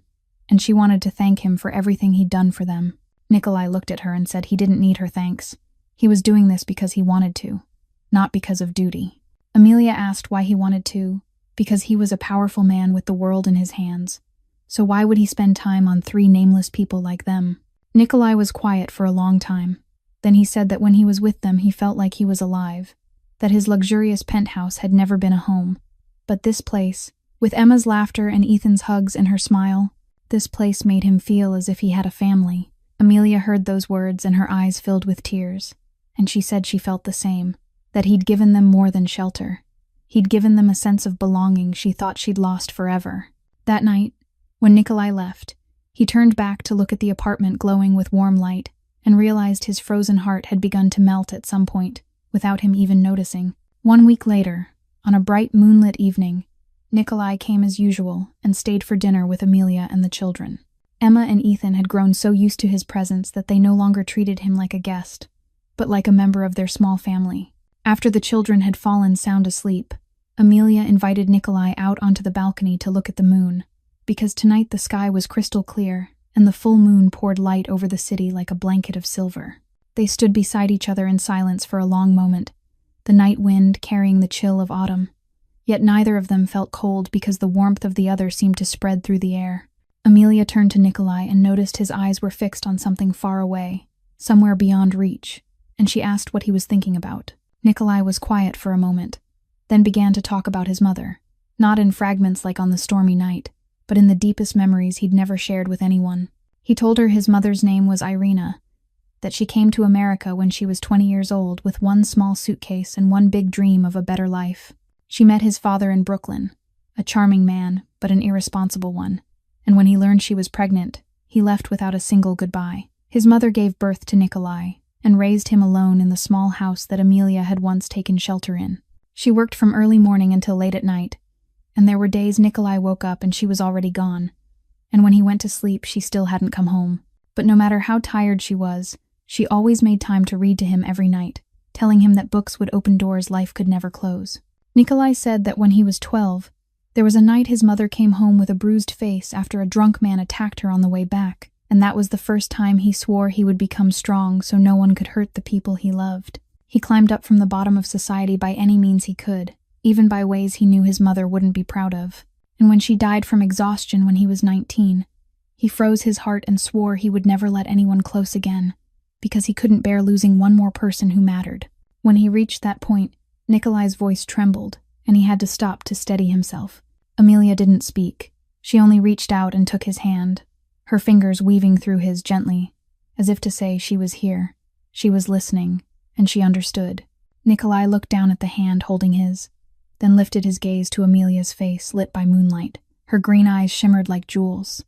and she wanted to thank him for everything he'd done for them. Nikolai looked at her and said he didn't need her thanks. He was doing this because he wanted to, not because of duty. Amelia asked why he wanted to, because he was a powerful man with the world in his hands. So why would he spend time on 3 nameless people like them? Nikolai was quiet for a long time. Then he said that when he was with them he felt like he was alive, that his luxurious penthouse had never been a home. But this place, with Emma's laughter and Ethan's hugs and her smile, this place made him feel as if he had a family. Amelia heard those words and her eyes filled with tears, and she said she felt the same, that he'd given them more than shelter. He'd given them a sense of belonging she thought she'd lost forever. That night, when Nikolai left, he turned back to look at the apartment glowing with warm light and realized his frozen heart had begun to melt at some point, without him even noticing. 1 week later, on a bright moonlit evening, Nikolai came as usual and stayed for dinner with Amelia and the children. Emma and Ethan had grown so used to his presence that they no longer treated him like a guest, but like a member of their small family. After the children had fallen sound asleep, Amelia invited Nikolai out onto the balcony to look at the moon, because tonight the sky was crystal clear and the full moon poured light over the city like a blanket of silver. They stood beside each other in silence for a long moment, the night wind carrying the chill of autumn. Yet neither of them felt cold because the warmth of the other seemed to spread through the air. Amelia turned to Nikolai and noticed his eyes were fixed on something far away, somewhere beyond reach, and she asked what he was thinking about. Nikolai was quiet for a moment, then began to talk about his mother, not in fragments like on the stormy night, but in the deepest memories he'd never shared with anyone. He told her his mother's name was Irina, that she came to America when she was 20 years old with one small suitcase and one big dream of a better life. She met his father in Brooklyn, a charming man, but an irresponsible one, and when he learned she was pregnant, he left without a single goodbye. His mother gave birth to Nikolai and raised him alone in the small house that Amelia had once taken shelter in. She worked from early morning until late at night, and there were days Nikolai woke up and she was already gone, and when he went to sleep she still hadn't come home. But no matter how tired she was, she always made time to read to him every night, telling him that books would open doors life could never close. Nikolai said that when he was 12, there was a night his mother came home with a bruised face after a drunk man attacked her on the way back, and that was the first time he swore he would become strong so no one could hurt the people he loved. He climbed up from the bottom of society by any means he could, even by ways he knew his mother wouldn't be proud of. And when she died from exhaustion when he was 19, he froze his heart and swore he would never let anyone close again, because he couldn't bear losing one more person who mattered. When he reached that point, Nikolai's voice trembled, and he had to stop to steady himself. Amelia didn't speak. She only reached out and took his hand, her fingers weaving through his gently, as if to say she was here, she was listening, and she understood. Nikolai looked down at the hand holding his, then lifted his gaze to Amelia's face lit by moonlight. Her green eyes shimmered like jewels,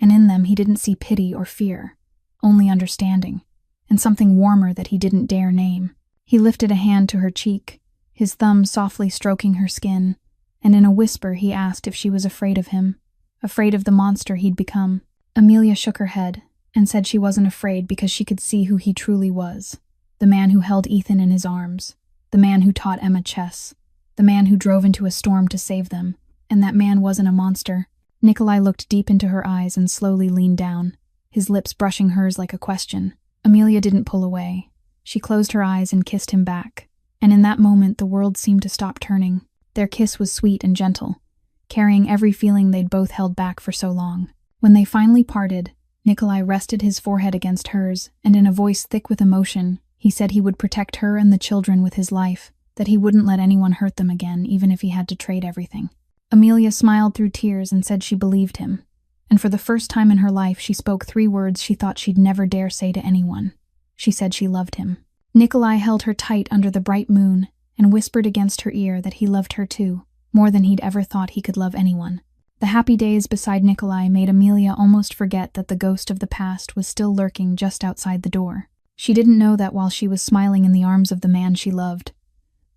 and in them he didn't see pity or fear, only understanding, and something warmer that he didn't dare name. He lifted a hand to her cheek, his thumb softly stroking her skin, and in a whisper he asked if she was afraid of him, afraid of the monster he'd become. Amelia shook her head and said she wasn't afraid because she could see who he truly was, the man who held Ethan in his arms, the man who taught Emma chess, the man who drove into a storm to save them, and that man wasn't a monster. Nikolai looked deep into her eyes and slowly leaned down, his lips brushing hers like a question. Amelia didn't pull away. She closed her eyes and kissed him back, and in that moment the world seemed to stop turning. Their kiss was sweet and gentle, carrying every feeling they'd both held back for so long. When they finally parted, Nikolai rested his forehead against hers, and in a voice thick with emotion, he said he would protect her and the children with his life, that he wouldn't let anyone hurt them again, even if he had to trade everything. Amelia smiled through tears and said she believed him, and for the first time in her life she spoke 3 words she thought she'd never dare say to anyone. She said she loved him. Nikolai held her tight under the bright moon and whispered against her ear that he loved her too, more than he'd ever thought he could love anyone. The happy days beside Nikolai made Amelia almost forget that the ghost of the past was still lurking just outside the door. She didn't know that while she was smiling in the arms of the man she loved,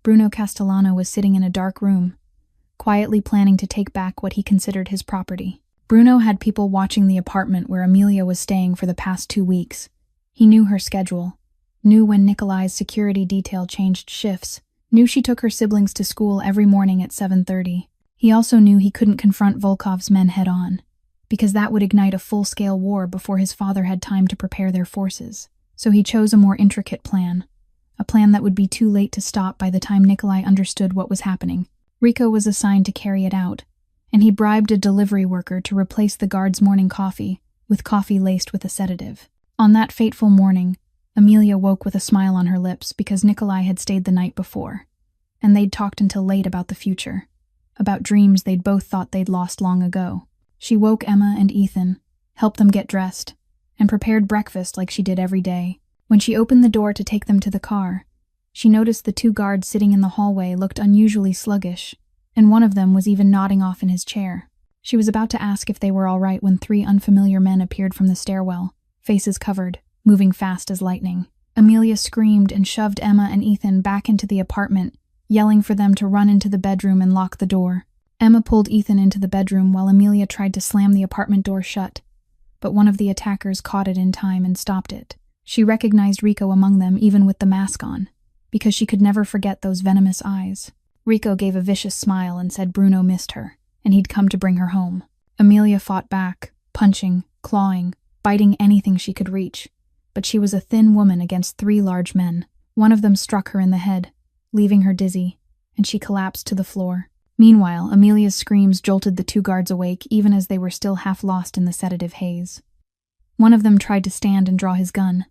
Bruno Castellano was sitting in a dark room, quietly planning to take back what he considered his property. Bruno had people watching the apartment where Amelia was staying for the past 2 weeks. He knew her schedule, knew when Nikolai's security detail changed shifts, knew she took her siblings to school every morning at 7:30. He also knew he couldn't confront Volkov's men head-on, because that would ignite a full-scale war before his father had time to prepare their forces. So he chose a more intricate plan, a plan that would be too late to stop by the time Nikolai understood what was happening. Rico was assigned to carry it out, and he bribed a delivery worker to replace the guard's morning coffee with coffee laced with a sedative. On that fateful morning, Amelia woke with a smile on her lips because Nikolai had stayed the night before, and they'd talked until late about the future, about dreams they'd both thought they'd lost long ago. She woke Emma and Ethan, helped them get dressed, and prepared breakfast like she did every day. When she opened the door to take them to the car, she noticed the two guards sitting in the hallway looked unusually sluggish, and one of them was even nodding off in his chair. She was about to ask if they were all right when three unfamiliar men appeared from the stairwell, faces covered, moving fast as lightning. Amelia screamed and shoved Emma and Ethan back into the apartment, yelling for them to run into the bedroom and lock the door. Emma pulled Ethan into the bedroom while Amelia tried to slam the apartment door shut, but one of the attackers caught it in time and stopped it. She recognized Rico among them even with the mask on, because she could never forget those venomous eyes. Rico gave a vicious smile and said Bruno missed her, and he'd come to bring her home. Amelia fought back, punching, clawing, biting anything she could reach, but she was a thin woman against three large men. One of them struck her in the head, leaving her dizzy, and she collapsed to the floor. Meanwhile, Amelia's screams jolted the two guards awake even as they were still half lost in the sedative haze. One of them tried to stand and draw his gun,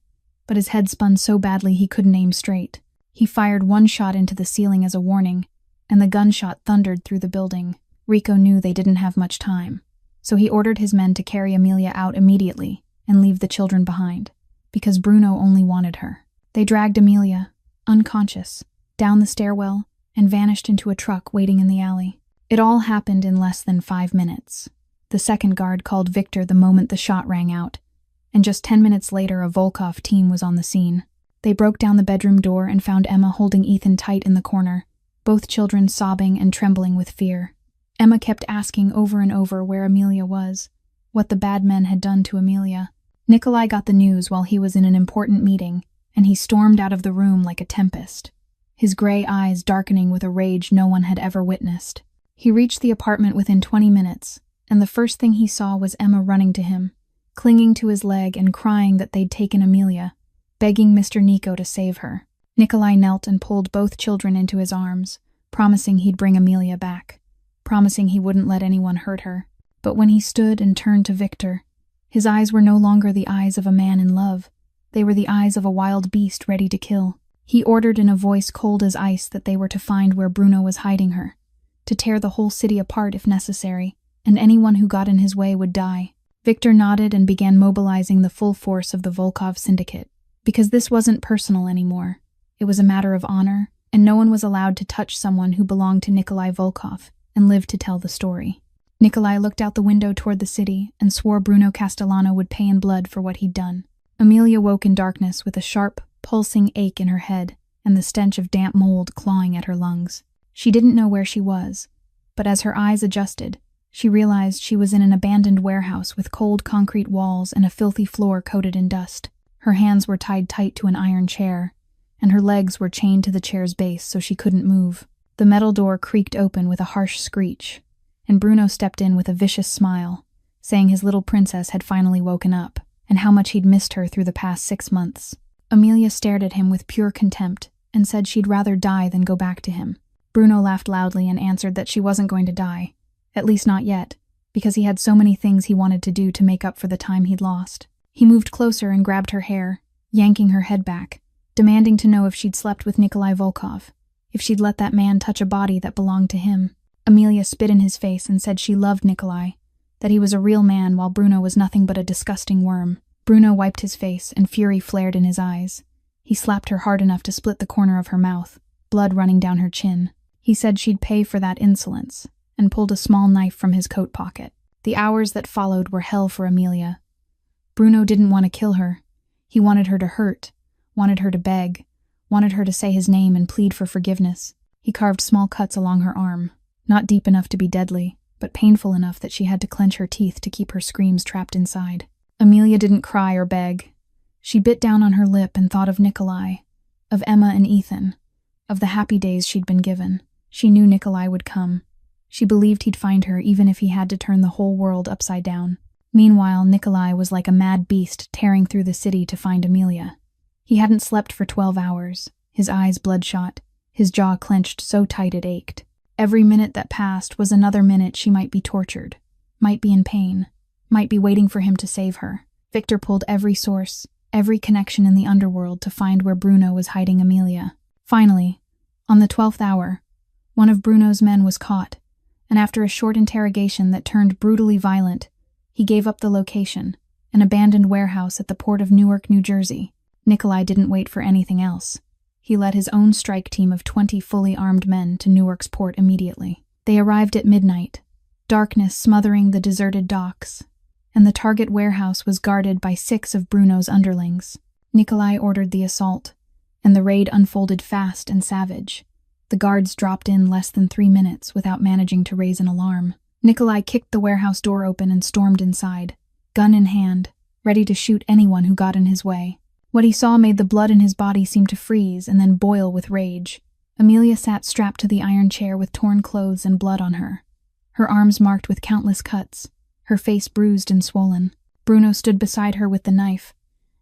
but his head spun so badly he couldn't aim straight. He fired one shot into the ceiling as a warning, and the gunshot thundered through the building. Rico knew they didn't have much time, so he ordered his men to carry Amelia out immediately and leave the children behind, because Bruno only wanted her. They dragged Amelia, unconscious, down the stairwell and vanished into a truck waiting in the alley. It all happened in less than 5 minutes. The second guard called Victor the moment the shot rang out, and just 10 minutes later a Volkov team was on the scene. They broke down the bedroom door and found Emma holding Ethan tight in the corner, both children sobbing and trembling with fear. Emma kept asking over and over where Amelia was, what the bad men had done to Amelia. Nikolai got the news while he was in an important meeting, and he stormed out of the room like a tempest, his gray eyes darkening with a rage no one had ever witnessed. He reached the apartment within 20 minutes, and the first thing he saw was Emma running to him, clinging to his leg and crying that they'd taken Amelia, begging Mr. Nico to save her. Nikolai knelt and pulled both children into his arms, promising he'd bring Amelia back, promising he wouldn't let anyone hurt her. But when he stood and turned to Victor, his eyes were no longer the eyes of a man in love. They were the eyes of a wild beast ready to kill. He ordered in a voice cold as ice that they were to find where Bruno was hiding her, to tear the whole city apart if necessary, and anyone who got in his way would die. Victor nodded and began mobilizing the full force of the Volkov syndicate, because this wasn't personal anymore. It was a matter of honor, and no one was allowed to touch someone who belonged to Nikolai Volkov and lived to tell the story. Nikolai looked out the window toward the city and swore Bruno Castellano would pay in blood for what he'd done. Amelia woke in darkness with a sharp, pulsing ache in her head and the stench of damp mold clawing at her lungs. She didn't know where she was, but as her eyes adjusted, she realized she was in an abandoned warehouse with cold concrete walls and a filthy floor coated in dust. Her hands were tied tight to an iron chair, and her legs were chained to the chair's base so she couldn't move. The metal door creaked open with a harsh screech, and Bruno stepped in with a vicious smile, saying his little princess had finally woken up, and how much he'd missed her through the past 6 months. Amelia stared at him with pure contempt and said she'd rather die than go back to him. Bruno laughed loudly and answered that she wasn't going to die, at least not yet, because he had so many things he wanted to do to make up for the time he'd lost. He moved closer and grabbed her hair, yanking her head back, demanding to know if she'd slept with Nikolai Volkov, if she'd let that man touch a body that belonged to him. Amelia spit in his face and said she loved Nikolai, that he was a real man while Bruno was nothing but a disgusting worm. Bruno wiped his face and fury flared in his eyes. He slapped her hard enough to split the corner of her mouth, blood running down her chin. He said she'd pay for that insolence, and pulled a small knife from his coat pocket. The hours that followed were hell for Amelia. Bruno didn't want to kill her. He wanted her to hurt, wanted her to beg, wanted her to say his name and plead for forgiveness. He carved small cuts along her arm, not deep enough to be deadly, but painful enough that she had to clench her teeth to keep her screams trapped inside. Amelia didn't cry or beg. She bit down on her lip and thought of Nikolai, of Emma and Ethan, of the happy days she'd been given. She knew Nikolai would come. She believed he'd find her even if he had to turn the whole world upside down. Meanwhile, Nikolai was like a mad beast tearing through the city to find Amelia. He hadn't slept for 12 hours, his eyes bloodshot, his jaw clenched so tight it ached. Every minute that passed was another minute she might be tortured, might be in pain, might be waiting for him to save her. Victor pulled every source, every connection in the underworld to find where Bruno was hiding Amelia. Finally, on the 12th hour, one of Bruno's men was caught, and after a short interrogation that turned brutally violent, he gave up the location, an abandoned warehouse at the port of Newark, New Jersey. Nikolai didn't wait for anything else. He led his own strike team of 20 fully armed men to Newark's port immediately. They arrived at midnight, darkness smothering the deserted docks, and the target warehouse was guarded by 6 of Bruno's underlings. Nikolai ordered the assault, and the raid unfolded fast and savage. The guards dropped in less than 3 minutes without managing to raise an alarm. Nikolai kicked the warehouse door open and stormed inside, gun in hand, ready to shoot anyone who got in his way. What he saw made the blood in his body seem to freeze and then boil with rage. Amelia sat strapped to the iron chair with torn clothes and blood on her, her arms marked with countless cuts, her face bruised and swollen. Bruno stood beside her with the knife,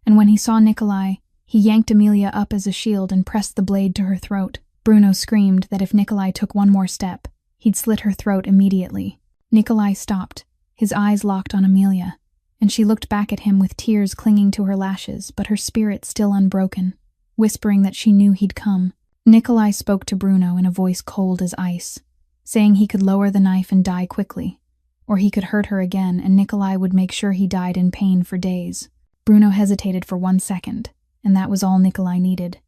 and when he saw Nikolai, he yanked Amelia up as a shield and pressed the blade to her throat. Bruno screamed that if Nikolai took one more step, he'd slit her throat immediately. Nikolai stopped, his eyes locked on Amelia, and she looked back at him with tears clinging to her lashes, but her spirit still unbroken, whispering that she knew he'd come. Nikolai spoke to Bruno in a voice cold as ice, saying he could lower the knife and die quickly, or he could hurt her again and Nikolai would make sure he died in pain for days. Bruno hesitated for 1 second, and that was all Nikolai needed.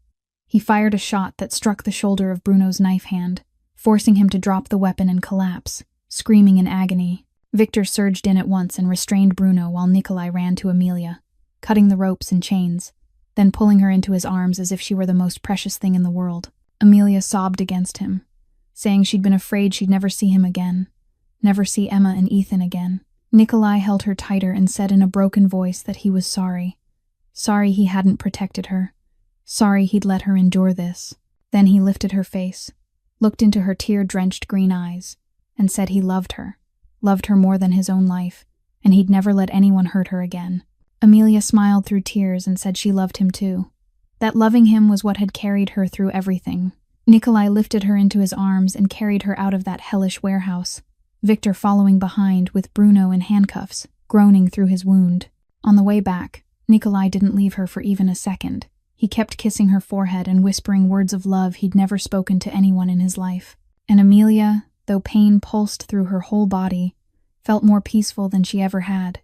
He fired a shot that struck the shoulder of Bruno's knife hand, forcing him to drop the weapon and collapse, screaming in agony. Victor surged in at once and restrained Bruno while Nikolai ran to Amelia, cutting the ropes and chains, then pulling her into his arms as if she were the most precious thing in the world. Amelia sobbed against him, saying she'd been afraid she'd never see him again, never see Emma and Ethan again. Nikolai held her tighter and said in a broken voice that he was sorry. Sorry he hadn't protected her. Sorry he'd let her endure this. Then he lifted her face, looked into her tear-drenched green eyes, and said he loved her more than his own life, and he'd never let anyone hurt her again. Amelia smiled through tears and said she loved him too. That loving him was what had carried her through everything. Nikolai lifted her into his arms and carried her out of that hellish warehouse, Victor following behind with Bruno in handcuffs, groaning through his wound. On the way back, Nikolai didn't leave her for even a second. He kept kissing her forehead and whispering words of love he'd never spoken to anyone in his life. And Amelia, though pain pulsed through her whole body, felt more peaceful than she ever had,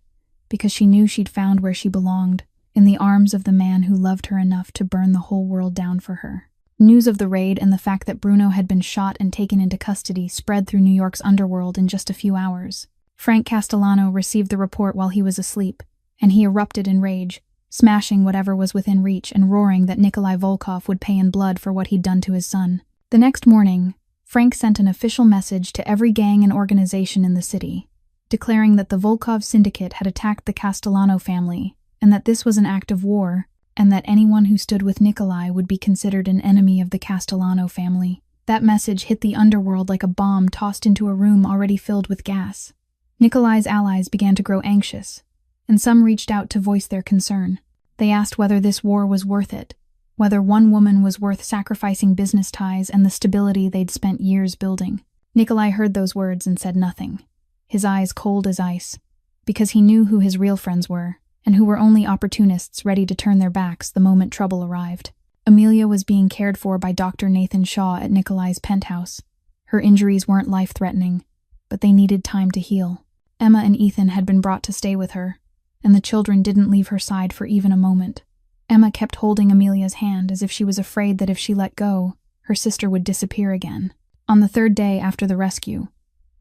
because she knew she'd found where she belonged, in the arms of the man who loved her enough to burn the whole world down for her. News of the raid and the fact that Bruno had been shot and taken into custody spread through New York's underworld in just a few hours. Frank Castellano received the report while he was asleep, and he erupted in rage, smashing whatever was within reach and roaring that Nikolai Volkov would pay in blood for what he'd done to his son. The next morning, Frank sent an official message to every gang and organization in the city, declaring that the Volkov syndicate had attacked the Castellano family, and that this was an act of war, and that anyone who stood with Nikolai would be considered an enemy of the Castellano family. That message hit the underworld like a bomb tossed into a room already filled with gas. Nikolai's allies began to grow anxious, and some reached out to voice their concern. They asked whether this war was worth it, whether one woman was worth sacrificing business ties and the stability they'd spent years building. Nikolai heard those words and said nothing, his eyes cold as ice, because he knew who his real friends were, and who were only opportunists ready to turn their backs the moment trouble arrived. Amelia was being cared for by Dr. Nathan Shaw at Nikolai's penthouse. Her injuries weren't life-threatening, but they needed time to heal. Emma and Ethan had been brought to stay with her, and the children didn't leave her side for even a moment. Emma kept holding Amelia's hand as if she was afraid that if she let go, her sister would disappear again. On the 3rd day after the rescue,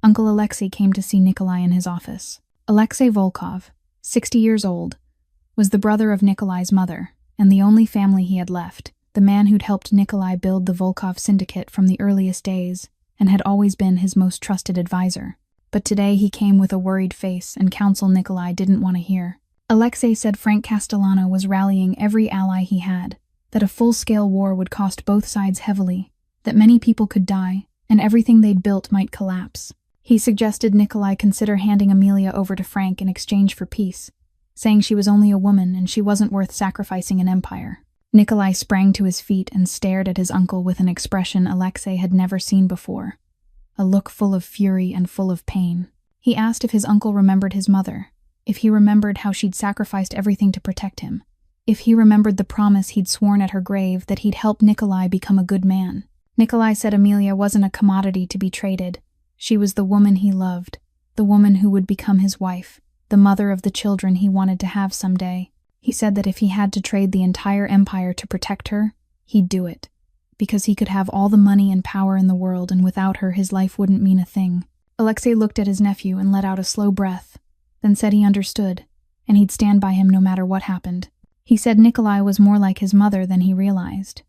Uncle Alexei came to see Nikolai in his office. Alexei Volkov, 60 years old, was the brother of Nikolai's mother, and the only family he had left, the man who'd helped Nikolai build the Volkov syndicate from the earliest days, and had always been his most trusted advisor. But today he came with a worried face and counsel Nikolai didn't want to hear. Alexei said Frank Castellano was rallying every ally he had, that a full-scale war would cost both sides heavily, that many people could die, and everything they'd built might collapse. He suggested Nikolai consider handing Amelia over to Frank in exchange for peace, saying she was only a woman and she wasn't worth sacrificing an empire. Nikolai sprang to his feet and stared at his uncle with an expression Alexei had never seen before, a look full of fury and full of pain. He asked if his uncle remembered his mother, if he remembered how she'd sacrificed everything to protect him, if he remembered the promise he'd sworn at her grave that he'd help Nikolai become a good man. Nikolai said Amelia wasn't a commodity to be traded. She was the woman he loved, the woman who would become his wife, the mother of the children he wanted to have someday. He said that if he had to trade the entire empire to protect her, he'd do it, because he could have all the money and power in the world, and without her his life wouldn't mean a thing. Alexei looked at his nephew and let out a slow breath, then said he understood, and he'd stand by him no matter what happened. He said Nikolai was more like his mother than he realized,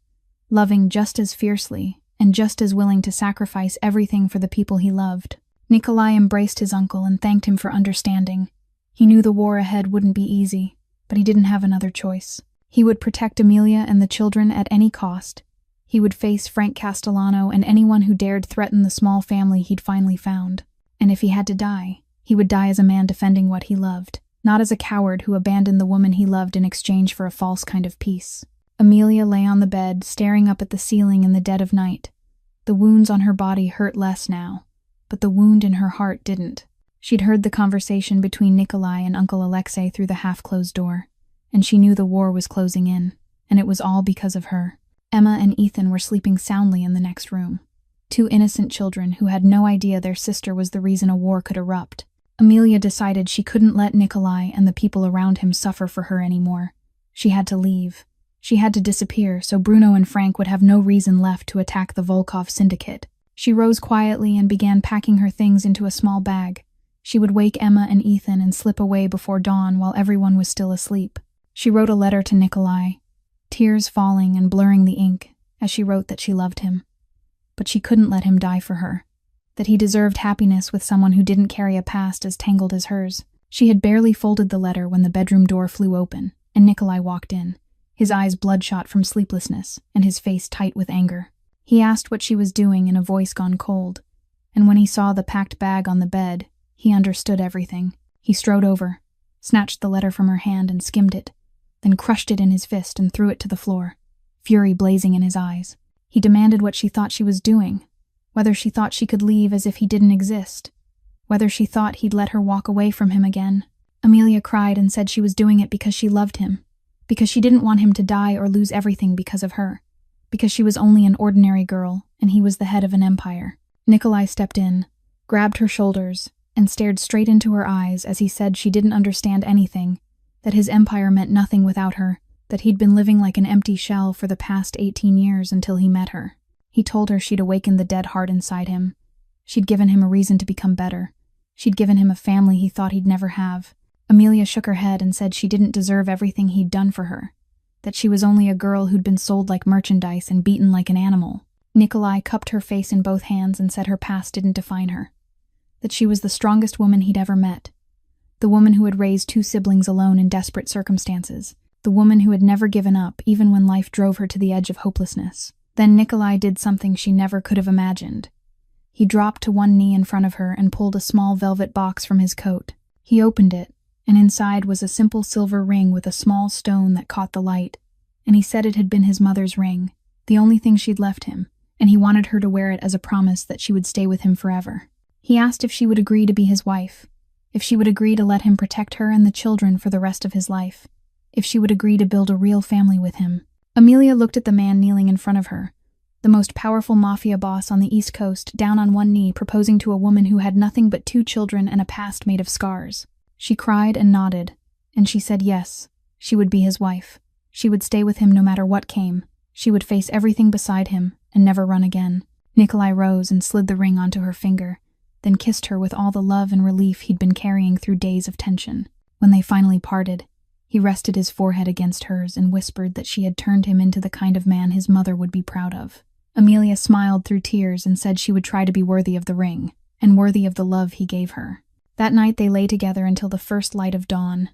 loving just as fiercely and just as willing to sacrifice everything for the people he loved. Nikolai embraced his uncle and thanked him for understanding. He knew the war ahead wouldn't be easy, but he didn't have another choice. He would protect Amelia and the children at any cost. He would face Frank Castellano and anyone who dared threaten the small family he'd finally found. And if he had to die, he would die as a man defending what he loved, not as a coward who abandoned the woman he loved in exchange for a false kind of peace. Amelia lay on the bed, staring up at the ceiling in the dead of night. The wounds on her body hurt less now, but the wound in her heart didn't. She'd heard the conversation between Nikolai and Uncle Alexei through the half-closed door, and she knew the war was closing in, and it was all because of her. Emma and Ethan were sleeping soundly in the next room. Two innocent children who had no idea their sister was the reason a war could erupt. Amelia decided she couldn't let Nikolai and the people around him suffer for her anymore. She had to leave. She had to disappear so Bruno and Frank would have no reason left to attack the Volkov syndicate. She rose quietly and began packing her things into a small bag. She would wake Emma and Ethan and slip away before dawn while everyone was still asleep. She wrote a letter to Nikolai, tears falling and blurring the ink as she wrote that she loved him. But she couldn't let him die for her, that he deserved happiness with someone who didn't carry a past as tangled as hers. She had barely folded the letter when the bedroom door flew open, and Nikolai walked in, his eyes bloodshot from sleeplessness and his face tight with anger. He asked what she was doing in a voice gone cold, and when he saw the packed bag on the bed, he understood everything. He strode over, snatched the letter from her hand and skimmed it, then crushed it in his fist and threw it to the floor, fury blazing in his eyes. He demanded what she thought she was doing, whether she thought she could leave as if he didn't exist, whether she thought he'd let her walk away from him again. Amelia cried and said she was doing it because she loved him, because she didn't want him to die or lose everything because of her, because she was only an ordinary girl and he was the head of an empire. Nikolai stepped in, grabbed her shoulders, and stared straight into her eyes as he said she didn't understand anything, that his empire meant nothing without her, that he'd been living like an empty shell for the past 18 years until he met her. He told her she'd awakened the dead heart inside him. She'd given him a reason to become better. She'd given him a family he thought he'd never have. Amelia shook her head and said she didn't deserve everything he'd done for her, that she was only a girl who'd been sold like merchandise and beaten like an animal. Nikolai cupped her face in both hands and said her past didn't define her, that she was the strongest woman he'd ever met, the woman who had raised 2 siblings alone in desperate circumstances, the woman who had never given up even when life drove her to the edge of hopelessness. Then Nikolai did something she never could have imagined. He dropped to one knee in front of her and pulled a small velvet box from his coat. He opened it, and inside was a simple silver ring with a small stone that caught the light, and he said it had been his mother's ring, the only thing she'd left him, and he wanted her to wear it as a promise that she would stay with him forever. He asked if she would agree to be his wife, if she would agree to let him protect her and the children for the rest of his life, if she would agree to build a real family with him. Amelia looked at the man kneeling in front of her, the most powerful mafia boss on the East Coast, down on one knee proposing to a woman who had nothing but 2 children and a past made of scars. She cried and nodded, and she said yes, she would be his wife. She would stay with him no matter what came. She would face everything beside him and never run again. Nikolai rose and slid the ring onto her finger, then kissed her with all the love and relief he'd been carrying through days of tension. When they finally parted, he rested his forehead against hers and whispered that she had turned him into the kind of man his mother would be proud of. Amelia smiled through tears and said she would try to be worthy of the ring, and worthy of the love he gave her. That night they lay together until the first light of dawn,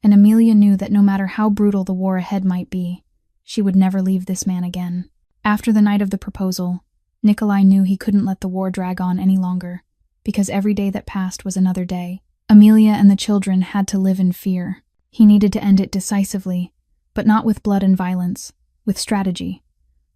and Amelia knew that no matter how brutal the war ahead might be, she would never leave this man again. After the night of the proposal, Nikolai knew he couldn't let the war drag on any longer, because every day that passed was another day. Amelia and the children had to live in fear. He needed to end it decisively, but not with blood and violence, with strategy,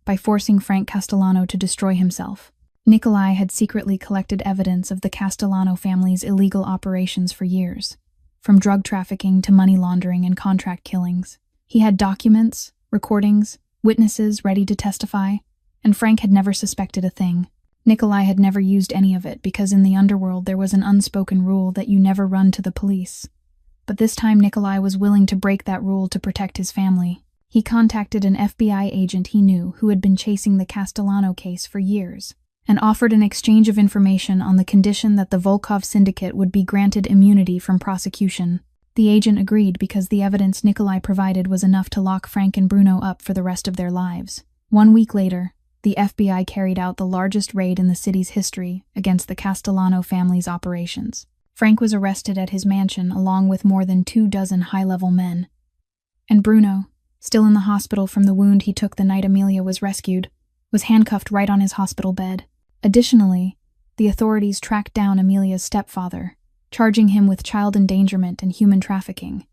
by forcing Frank Castellano to destroy himself. Nikolai had secretly collected evidence of the Castellano family's illegal operations for years, from drug trafficking to money laundering and contract killings. He had documents, recordings, witnesses ready to testify, and Frank had never suspected a thing. Nikolai had never used any of it because in the underworld there was an unspoken rule that you never run to the police. But this time Nikolai was willing to break that rule to protect his family. He contacted an FBI agent he knew who had been chasing the Castellano case for years, and offered an exchange of information on the condition that the Volkov syndicate would be granted immunity from prosecution. The agent agreed because the evidence Nikolai provided was enough to lock Frank and Bruno up for the rest of their lives. 1 week later, the FBI carried out the largest raid in the city's history against the Castellano family's operations. Frank was arrested at his mansion along with more than 24 high-level men. And Bruno, still in the hospital from the wound he took the night Amelia was rescued, was handcuffed right on his hospital bed. Additionally, the authorities tracked down Amelia's stepfather, charging him with child endangerment and human trafficking,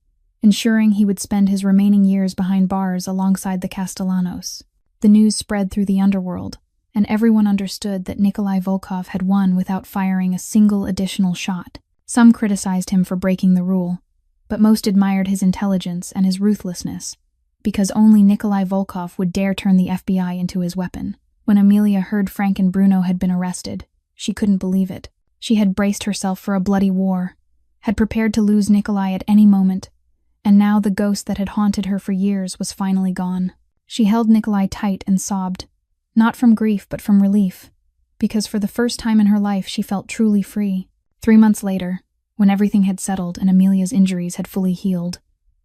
ensuring he would spend his remaining years behind bars alongside the Castellanos. The news spread through the underworld, and everyone understood that Nikolai Volkov had won without firing a single additional shot. Some criticized him for breaking the rule, but most admired his intelligence and his ruthlessness, because only Nikolai Volkov would dare turn the FBI into his weapon. When Amelia heard Frank and Bruno had been arrested, she couldn't believe it. She had braced herself for a bloody war, had prepared to lose Nikolai at any moment, and now the ghost that had haunted her for years was finally gone. She held Nikolai tight and sobbed, not from grief but from relief, because for the first time in her life she felt truly free. 3 months later, when everything had settled and Amelia's injuries had fully healed,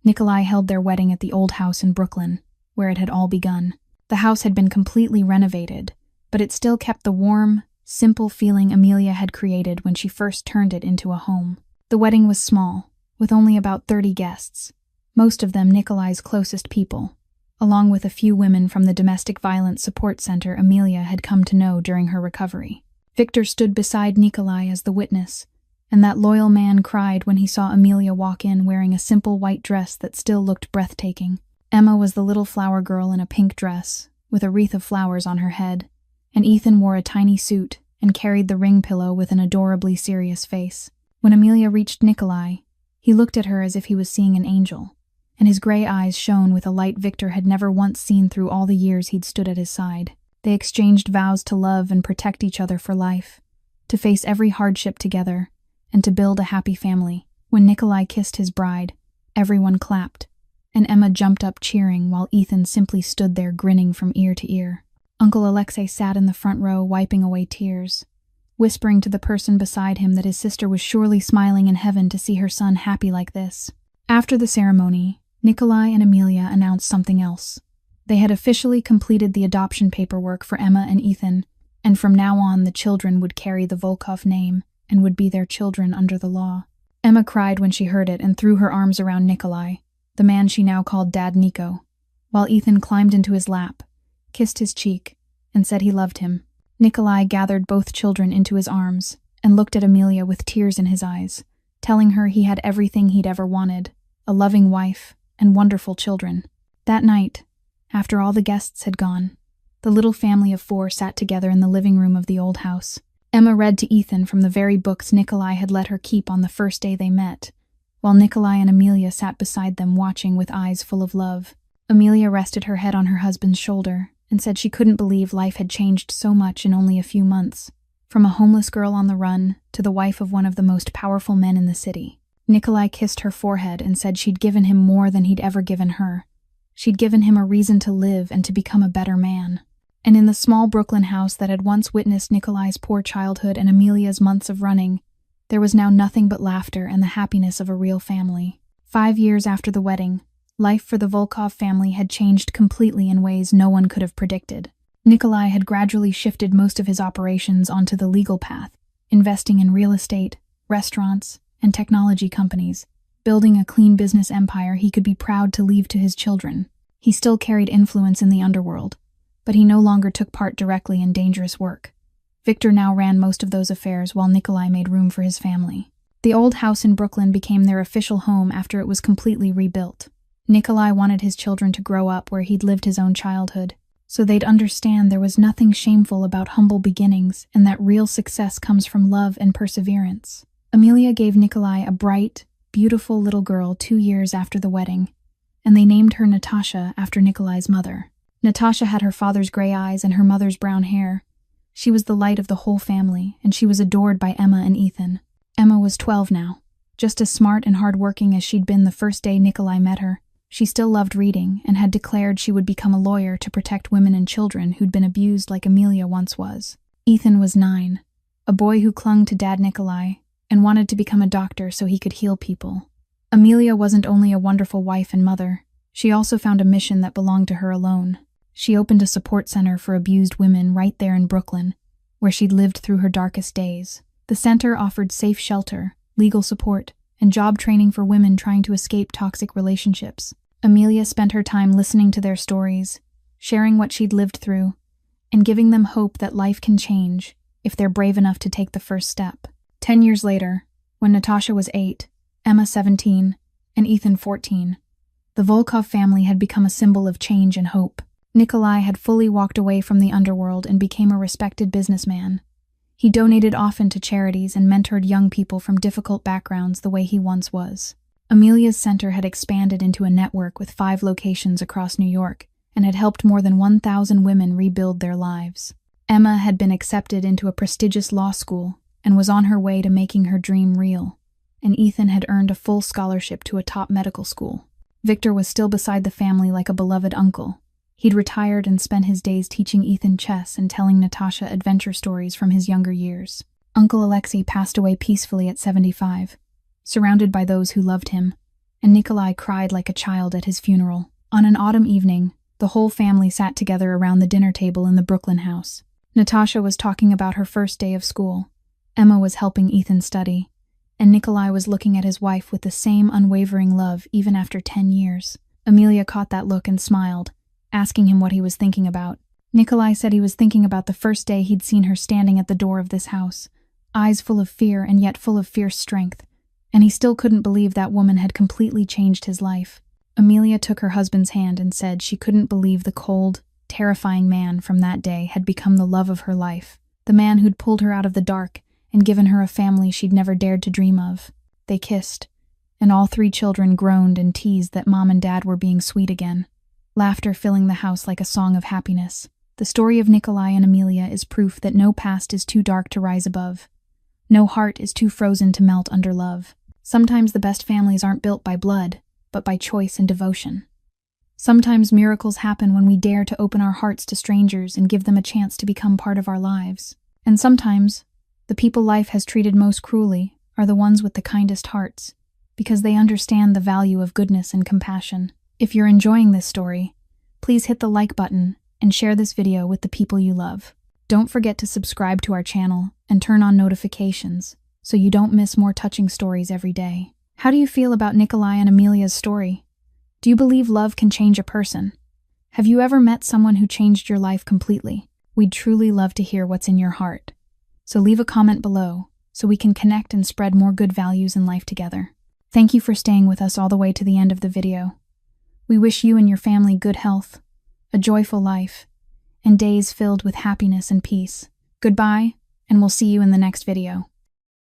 Nikolai held their wedding at the old house in Brooklyn, where it had all begun. The house had been completely renovated, but it still kept the warm, simple feeling Amelia had created when she first turned it into a home. The wedding was small, with only about 30 guests, most of them Nikolai's closest people, along with a few women from the domestic violence support center Amelia had come to know during her recovery. Victor stood beside Nikolai as the witness, and that loyal man cried when he saw Amelia walk in wearing a simple white dress that still looked breathtaking. Emma was the little flower girl in a pink dress, with a wreath of flowers on her head, and Ethan wore a tiny suit and carried the ring pillow with an adorably serious face. When Amelia reached Nikolai, he looked at her as if he was seeing an angel, and his gray eyes shone with a light Victor had never once seen through all the years he'd stood at his side. They exchanged vows to love and protect each other for life, to face every hardship together, and to build a happy family. When Nikolai kissed his bride, everyone clapped, and Emma jumped up cheering while Ethan simply stood there grinning from ear to ear. Uncle Alexei sat in the front row wiping away tears, whispering to the person beside him that his sister was surely smiling in heaven to see her son happy like this. After the ceremony, Nikolai and Amelia announced something else. They had officially completed the adoption paperwork for Emma and Ethan, and from now on the children would carry the Volkov name and would be their children under the law. Emma cried when she heard it and threw her arms around Nikolai, the man she now called Dad Nico, while Ethan climbed into his lap, kissed his cheek, and said he loved him. Nikolai gathered both children into his arms and looked at Amelia with tears in his eyes, telling her he had everything he'd ever wanted, a loving wife and wonderful children. That night, after all the guests had gone, the little family of 4 sat together in the living room of the old house. Emma read to Ethan from the very books Nikolai had let her keep on the first day they met, while Nikolai and Amelia sat beside them watching with eyes full of love. Amelia rested her head on her husband's shoulder and said she couldn't believe life had changed so much in only a few months, from a homeless girl on the run to the wife of one of the most powerful men in the city. Nikolai kissed her forehead and said she'd given him more than he'd ever given her. She'd given him a reason to live and to become a better man. And in the small Brooklyn house that had once witnessed Nikolai's poor childhood and Amelia's months of running, there was now nothing but laughter and the happiness of a real family. 5 years after the wedding, life for the Volkov family had changed completely in ways no one could have predicted. Nikolai had gradually shifted most of his operations onto the legal path, investing in real estate, restaurants, and technology companies, building a clean business empire he could be proud to leave to his children. He still carried influence in the underworld, but he no longer took part directly in dangerous work. Victor now ran most of those affairs while Nikolai made room for his family. The old house in Brooklyn became their official home after it was completely rebuilt. Nikolai wanted his children to grow up where he'd lived his own childhood, so they'd understand there was nothing shameful about humble beginnings and that real success comes from love and perseverance. Amelia gave Nikolai a bright, beautiful little girl 2 years after the wedding, and they named her Natasha after Nikolai's mother. Natasha had her father's gray eyes and her mother's brown hair. She was the light of the whole family, and she was adored by Emma and Ethan. Emma was 12 now, just as smart and hardworking as she'd been the first day Nikolai met her. She still loved reading and had declared she would become a lawyer to protect women and children who'd been abused like Amelia once was. Ethan was 9, a boy who clung to Dad Nikolai and wanted to become a doctor so he could heal people. Amelia wasn't only a wonderful wife and mother, she also found a mission that belonged to her alone. She opened a support center for abused women right there in Brooklyn, where she'd lived through her darkest days. The center offered safe shelter, legal support, and job training for women trying to escape toxic relationships. Amelia spent her time listening to their stories, sharing what she'd lived through, and giving them hope that life can change if they're brave enough to take the first step. 10 years later, when Natasha was 8, Emma 17, and Ethan 14, the Volkov family had become a symbol of change and hope. Nikolai had fully walked away from the underworld and became a respected businessman. He donated often to charities and mentored young people from difficult backgrounds the way he once was. Amelia's center had expanded into a network with 5 locations across New York and had helped more than 1,000 women rebuild their lives. Emma had been accepted into a prestigious law school and was on her way to making her dream real, and Ethan had earned a full scholarship to a top medical school. Victor was still beside the family like a beloved uncle. He'd retired and spent his days teaching Ethan chess and telling Natasha adventure stories from his younger years. Uncle Alexei passed away peacefully at 75, surrounded by those who loved him, and Nikolai cried like a child at his funeral. On an autumn evening, the whole family sat together around the dinner table in the Brooklyn house. Natasha was talking about her first day of school. Emma was helping Ethan study, and Nikolai was looking at his wife with the same unwavering love even after 10 years. Amelia caught that look and smiled, asking him what he was thinking about. Nikolai said he was thinking about the first day he'd seen her standing at the door of this house, eyes full of fear and yet full of fierce strength, and he still couldn't believe that woman had completely changed his life. Amelia took her husband's hand and said she couldn't believe the cold, terrifying man from that day had become the love of her life, the man who'd pulled her out of the dark and given her a family she'd never dared to dream of. They kissed, and all 3 children groaned and teased that Mom and Dad were being sweet again, laughter filling the house like a song of happiness. The story of Nikolai and Amelia is proof that no past is too dark to rise above. No heart is too frozen to melt under love. Sometimes the best families aren't built by blood, but by choice and devotion. Sometimes miracles happen when we dare to open our hearts to strangers and give them a chance to become part of our lives. And sometimes, the people life has treated most cruelly are the ones with the kindest hearts, because they understand the value of goodness and compassion. If you're enjoying this story, please hit the like button and share this video with the people you love. Don't forget to subscribe to our channel and turn on notifications so you don't miss more touching stories every day. How do you feel about Nikolai and Amelia's story? Do you believe love can change a person? Have you ever met someone who changed your life completely? We'd truly love to hear what's in your heart. So leave a comment below so we can connect and spread more good values in life together. Thank you for staying with us all the way to the end of the video. We wish you and your family good health, a joyful life, and days filled with happiness and peace. Goodbye, and we'll see you in the next video.